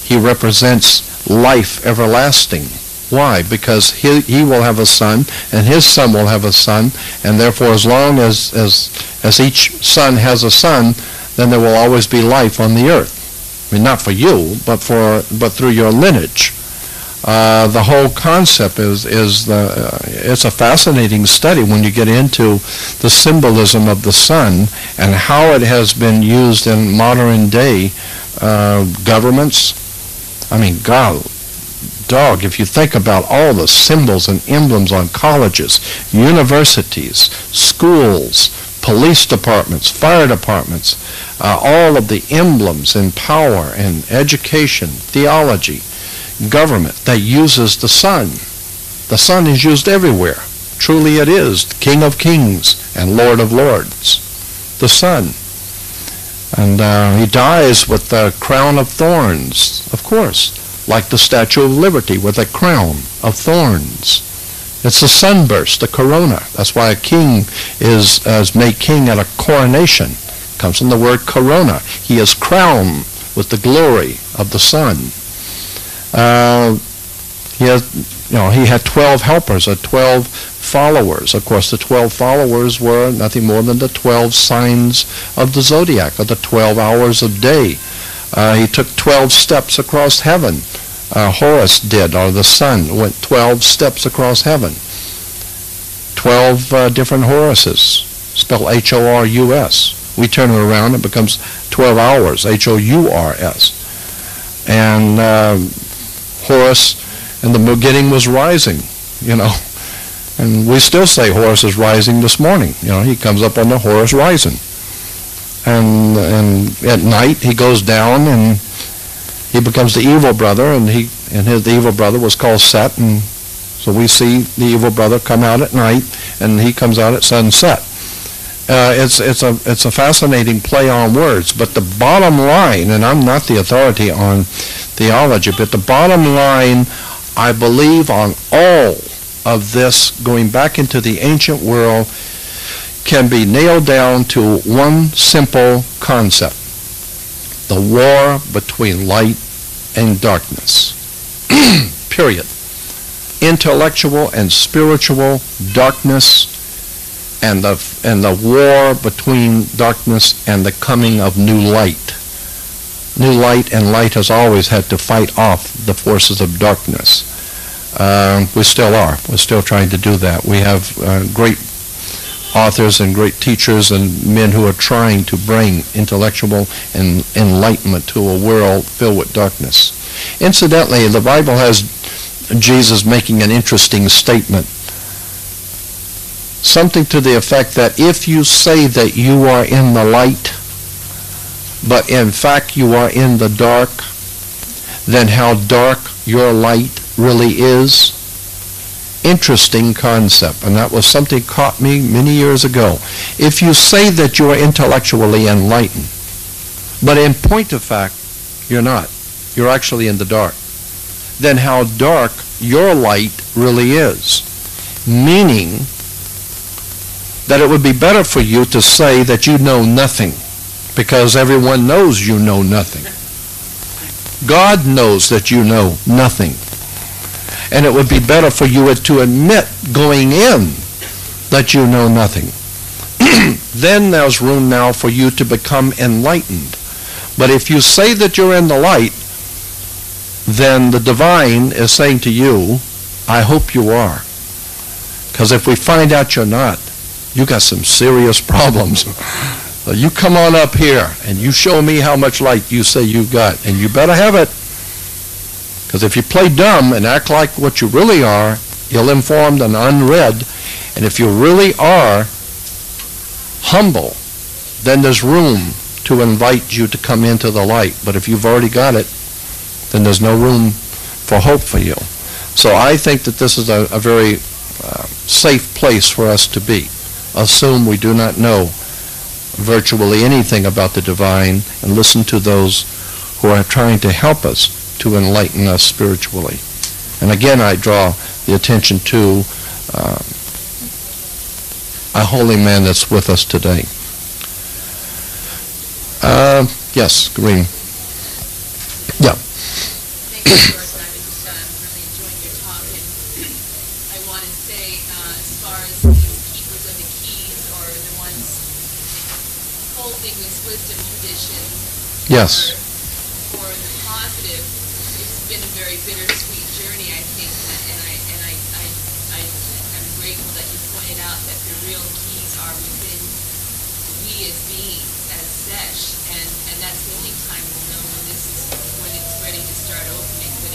Speaker 2: He represents life everlasting. Why? Because he will have a son, and his son will have a son, and therefore as long as each son has a son, then there will always be life on the earth. I mean, not for you, but through your lineage. The whole concept it's a fascinating study when you get into the symbolism of the sun and how it has been used in modern day governments. I mean, dog, if you think about all the symbols and emblems on colleges, universities, schools, police departments, fire departments, all of the emblems in power and education, theology, government that uses the sun. The sun is used everywhere. Truly it is King of Kings and Lord of Lords. The sun. And he dies with the crown of thorns, of course, like the Statue of Liberty with a crown of thorns. It's the sunburst, the corona. That's why a king is made king at a coronation. It comes from the word corona. He is crowned with the glory of the sun. He had 12 helpers, 12 followers. Of course, the 12 followers were nothing more than the 12 signs of the zodiac, or the 12 hours of day. He took 12 steps across heaven. Horus did, or the sun went 12 steps across heaven. 12 different Horuses, spelled H-O-R-U-S. We turn it around, it becomes 12 hours, H-O-U-R-S. And Horus in the beginning was rising, and we still say Horus is rising this morning. He comes up on the Horus rising, and at night he goes down and he becomes the evil brother, and the evil brother was called Set, and so we see the evil brother come out at night, and he comes out at sunset. It's a fascinating play on words, but the bottom line, and I'm not the authority on theology, but the bottom line, I believe, on all of this, going back into the ancient world, can be nailed down to one simple concept: the war between light and darkness. Period. Intellectual and spiritual darkness, and the war between darkness and the coming of new light. New light, and light has always had to fight off the forces of darkness. We still are. We're still trying to do that. We have great authors and great teachers and men who are trying to bring intellectual and enlightenment to a world filled with darkness. Incidentally, the Bible has Jesus making an interesting statement. Something to the effect that if you say that you are in the light, but in fact you are in the dark, then how dark your light really is. Interesting concept, and that was something caught me many years ago. If you say that you are intellectually enlightened, but in point of fact, you're not. You're actually in the dark. Then how dark your light really is. Meaning that it would be better for you to say that you know nothing, because everyone knows you know nothing. God knows that you know nothing. And it would be better for you to admit going in that you know nothing. Then there's room now for you to become enlightened. But if you say that you're in the light, then the divine is saying to you, I hope you are. Because if we find out you're not, you got some serious problems. So you come on up here and you show me how much light you say you've got, and you better have it. Because if you play dumb and act like what you really are, ill-informed and unread, and if you really are humble, then there's room to invite you to come into the light. But if you've already got it, then there's no room for hope for you. So I think that this is a very safe place for us to be. Assume we do not know virtually anything about the divine, and listen to those who are trying to help us to enlighten us spiritually. And again, I draw the attention to a holy man that's with us today. Yes, Green. Yeah.
Speaker 5: Thank you, George. I was really enjoying your talk, and I want to say, as far as these keepers of the keys, or the ones holding this wisdom tradition,
Speaker 2: Yes.
Speaker 5: for the positive, it's been a very bittersweet journey, I think, I'm grateful that you pointed out that the real keys are within we as beings, as Sesh, and that's the only time we'll know when it's ready to start opening. But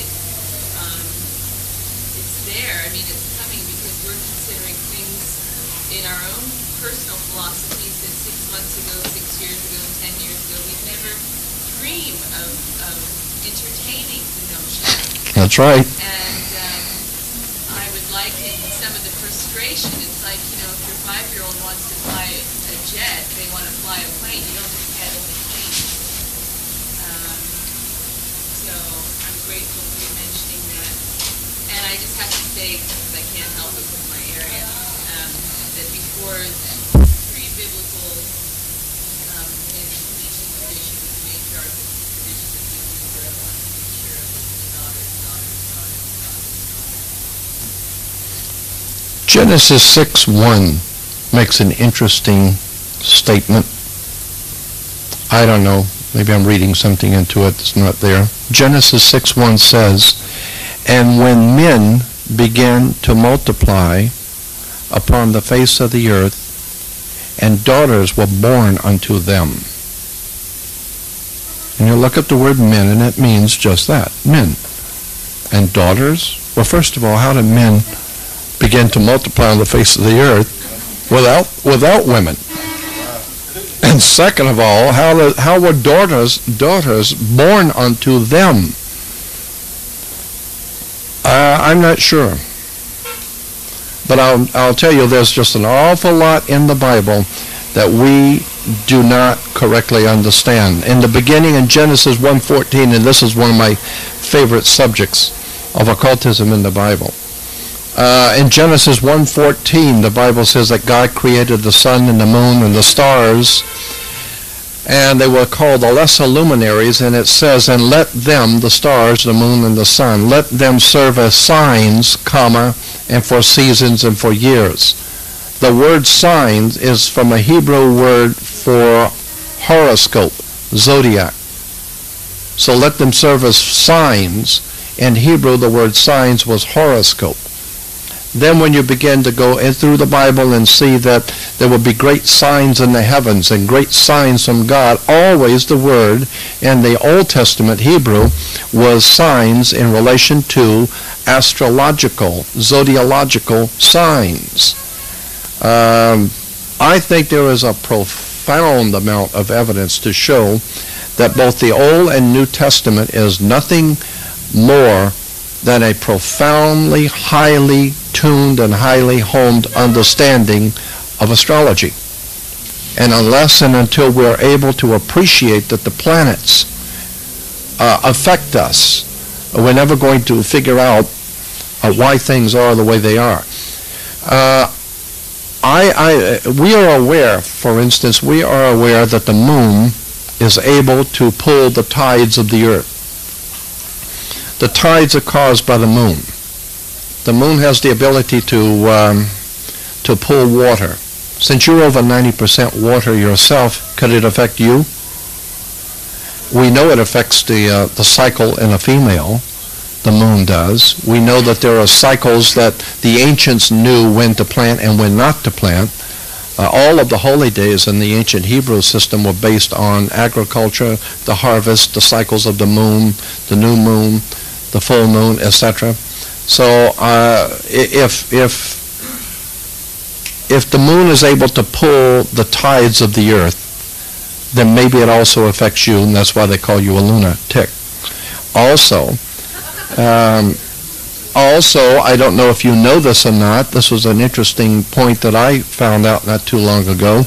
Speaker 5: it's there. I mean, it's coming because we're considering things in our own personal philosophies that 6 months ago, 6 years ago, 10 years ago, we'd never dream of entertaining the notion.
Speaker 2: That's right.
Speaker 5: And I would liken some of the frustration. It's like, if your 5-year-old wants to fly a jet, they want to fly a plane. You don't just get in the plane. So I'm grateful for you mentioning that. And I just have to say, because I can't help it with my area, that before pre-biblical Phoenician tradition was the matriarch tradition of the only word I wanted to make sure of was the daughters.
Speaker 2: Genesis 6:1 makes an interesting statement. I don't know. Maybe I'm reading something into it that's not there. Genesis 6:1 says, "And when men began to multiply upon the face of the earth, and daughters were born unto them." And you look at the word men, and it means just that, men. And daughters? Well, first of all, how did men begin to multiply on the face of the earth without women? And second of all, how were daughters born unto them? I'm not sure. But I'll tell you, there's just an awful lot in the Bible that we do not correctly understand. In the beginning, in Genesis 1:14, and this is one of my favorite subjects of occultism in the Bible. In Genesis 1:14, the Bible says that God created the sun and the moon and the stars, and they were called the lesser luminaries, and it says, "And let them," the stars, the moon, and the sun, "let them serve as signs, comma, and for seasons and for years." The word signs is from a Hebrew word for horoscope, zodiac. So let them serve as signs In Hebrew, the word signs was horoscope. Then when you begin to go in through the Bible and see that there will be great signs in the heavens and great signs from God, always the word in the Old Testament Hebrew was signs in relation to astrological, zodiological signs. I think there is a profound amount of evidence to show that both the Old and New Testament is nothing more than a profoundly, highly tuned and highly honed understanding of astrology. And unless and until we're able to appreciate that the planets affect us, we're never going to figure out why things are the way they are. We are aware, for instance, we are aware that the moon is able to pull the tides of the earth. The tides are caused by the moon. The moon has the ability to pull water. Since you're over 90% water yourself, could it affect you? We know it affects the cycle in a female. The moon does. We know that there are cycles that the ancients knew when to plant and when not to plant. All of the holy days in the ancient Hebrew system were based on agriculture, the harvest, the cycles of the moon, the new moon, the full moon, etc. So if the moon is able to pull the tides of the earth, then maybe it also affects you, and that's why they call you a lunatic. Also, I don't know if you know this or not, this was an interesting point that I found out not too long ago,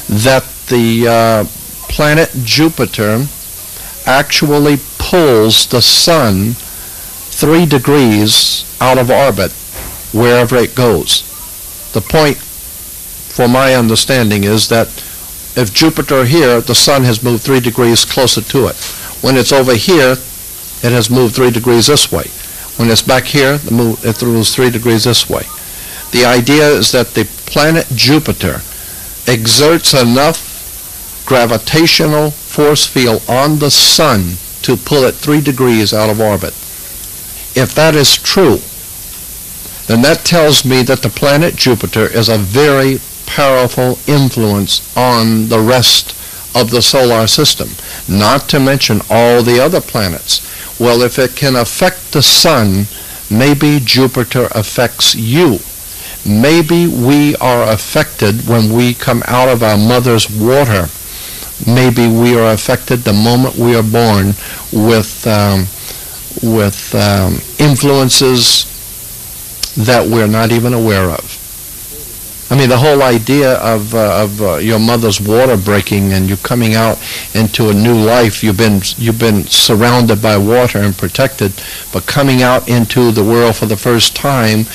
Speaker 2: that the planet Jupiter actually pulls the sun 3 degrees out of orbit wherever it goes. The point, for my understanding, is that if Jupiter here, the sun has moved 3 degrees closer to it. When it's over here, it has moved 3 degrees this way. When it's back here, it moves 3 degrees this way. The idea is that the planet Jupiter exerts enough gravitational force field on the sun to pull it 3 degrees out of orbit. If that is true, then that tells me that the planet Jupiter is a very powerful influence on the rest of the solar system, not to mention all the other planets. Well, if it can affect the sun, maybe Jupiter affects you. Maybe we are affected when we come out of our mother's water. Maybe we are affected the moment we are born with influences that we're not even aware of. I mean, the whole idea of your mother's water breaking and you coming out into a new life, you've been surrounded by water and protected, but coming out into the world for the first time,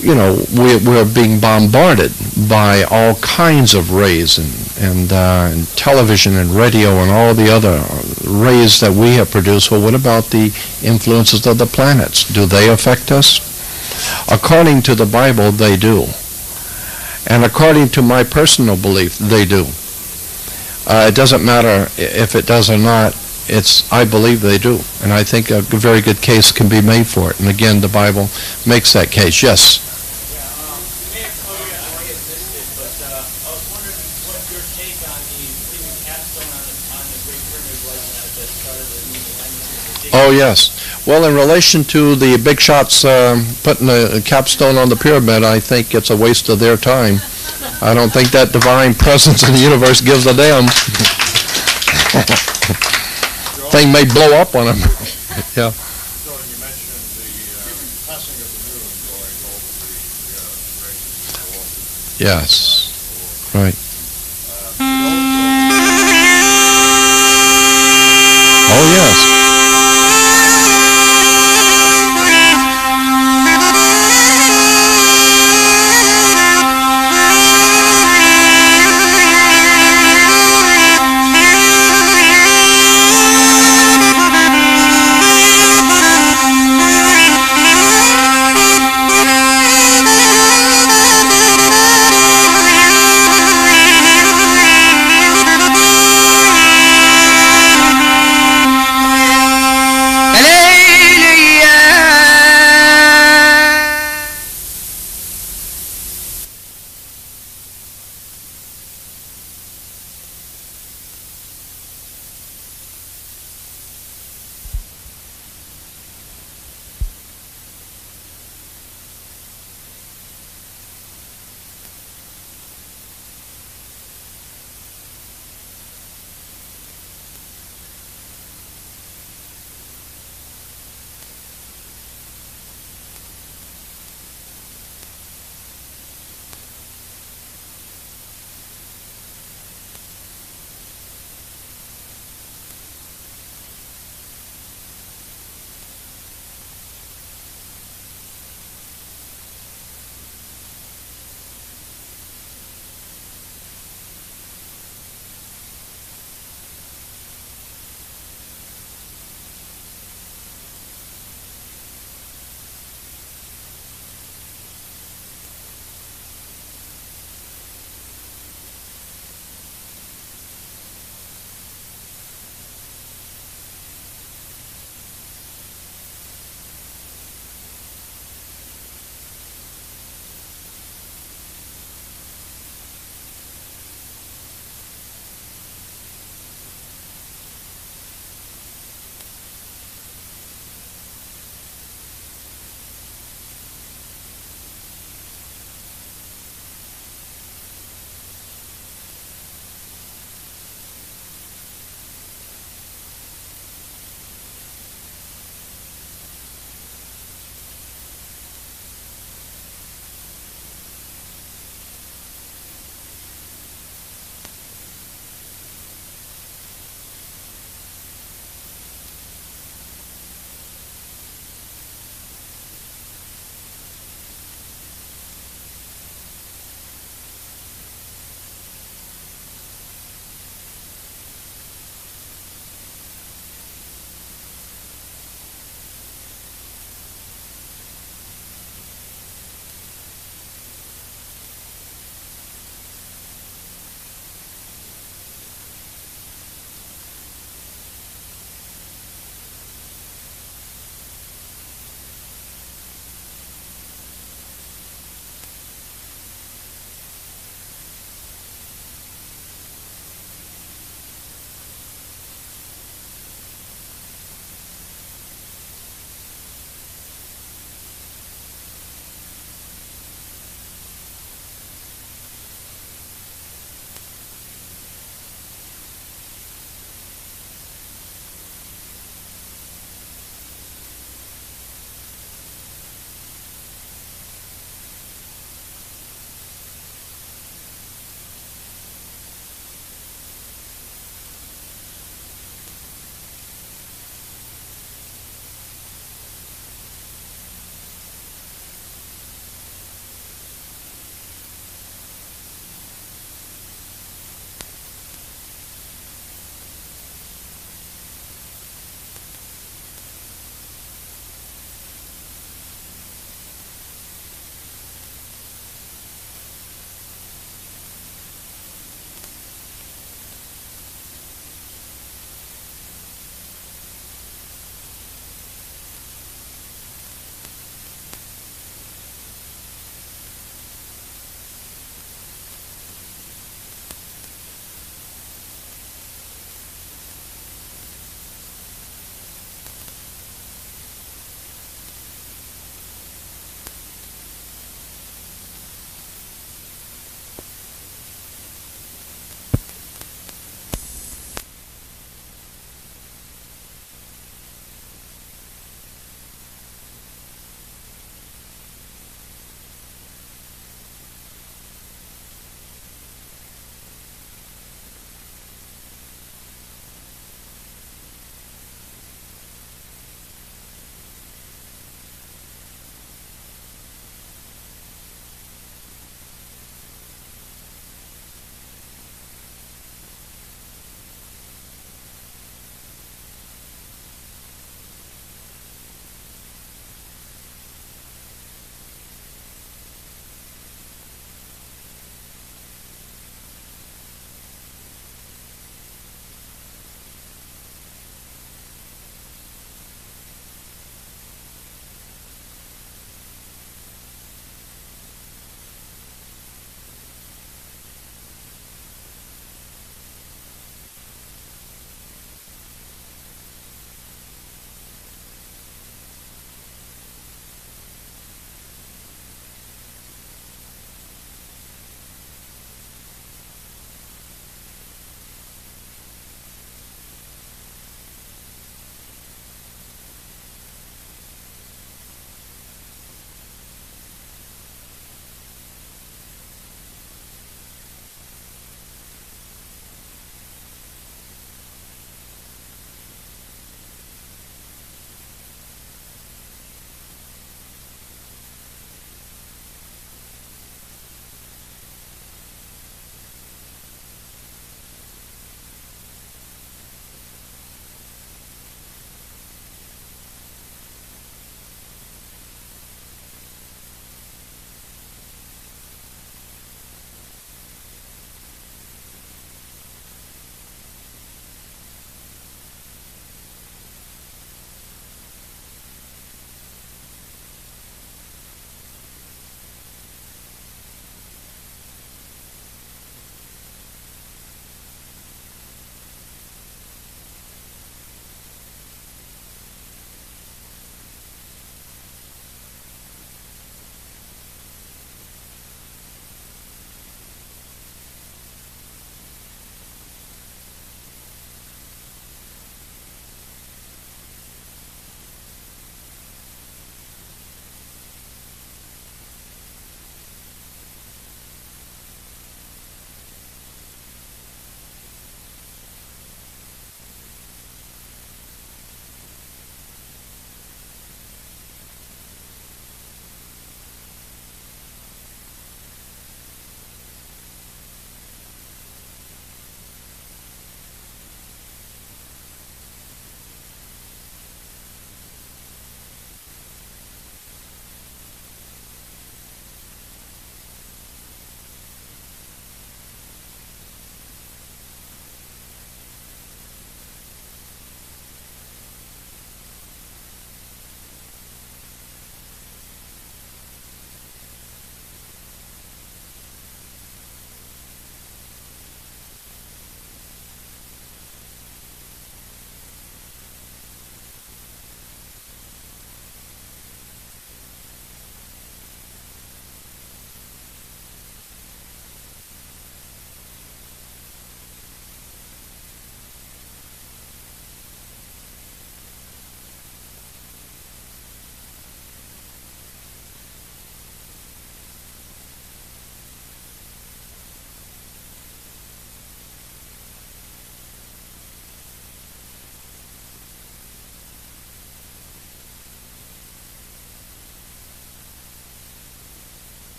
Speaker 2: you know, we're being bombarded by all kinds of rays and television and radio and all the other rays that we have produced. Well, what about the influences of the planets? Do they affect us? According to the Bible, they do. And according to my personal belief, they do. It doesn't matter if it does or not. I believe they do. And I think a very good case can be made for it. And again, the Bible makes that case. Yes? Oh, yes. Well, in relation to the big shots putting a capstone on the pyramid, I think it's a waste of their time. I don't think that divine presence in the universe gives a damn. Thing may blow up on them. Yeah.
Speaker 6: So you mentioned the passing of the moon going over the
Speaker 2: Yes. Right. Oh, yes.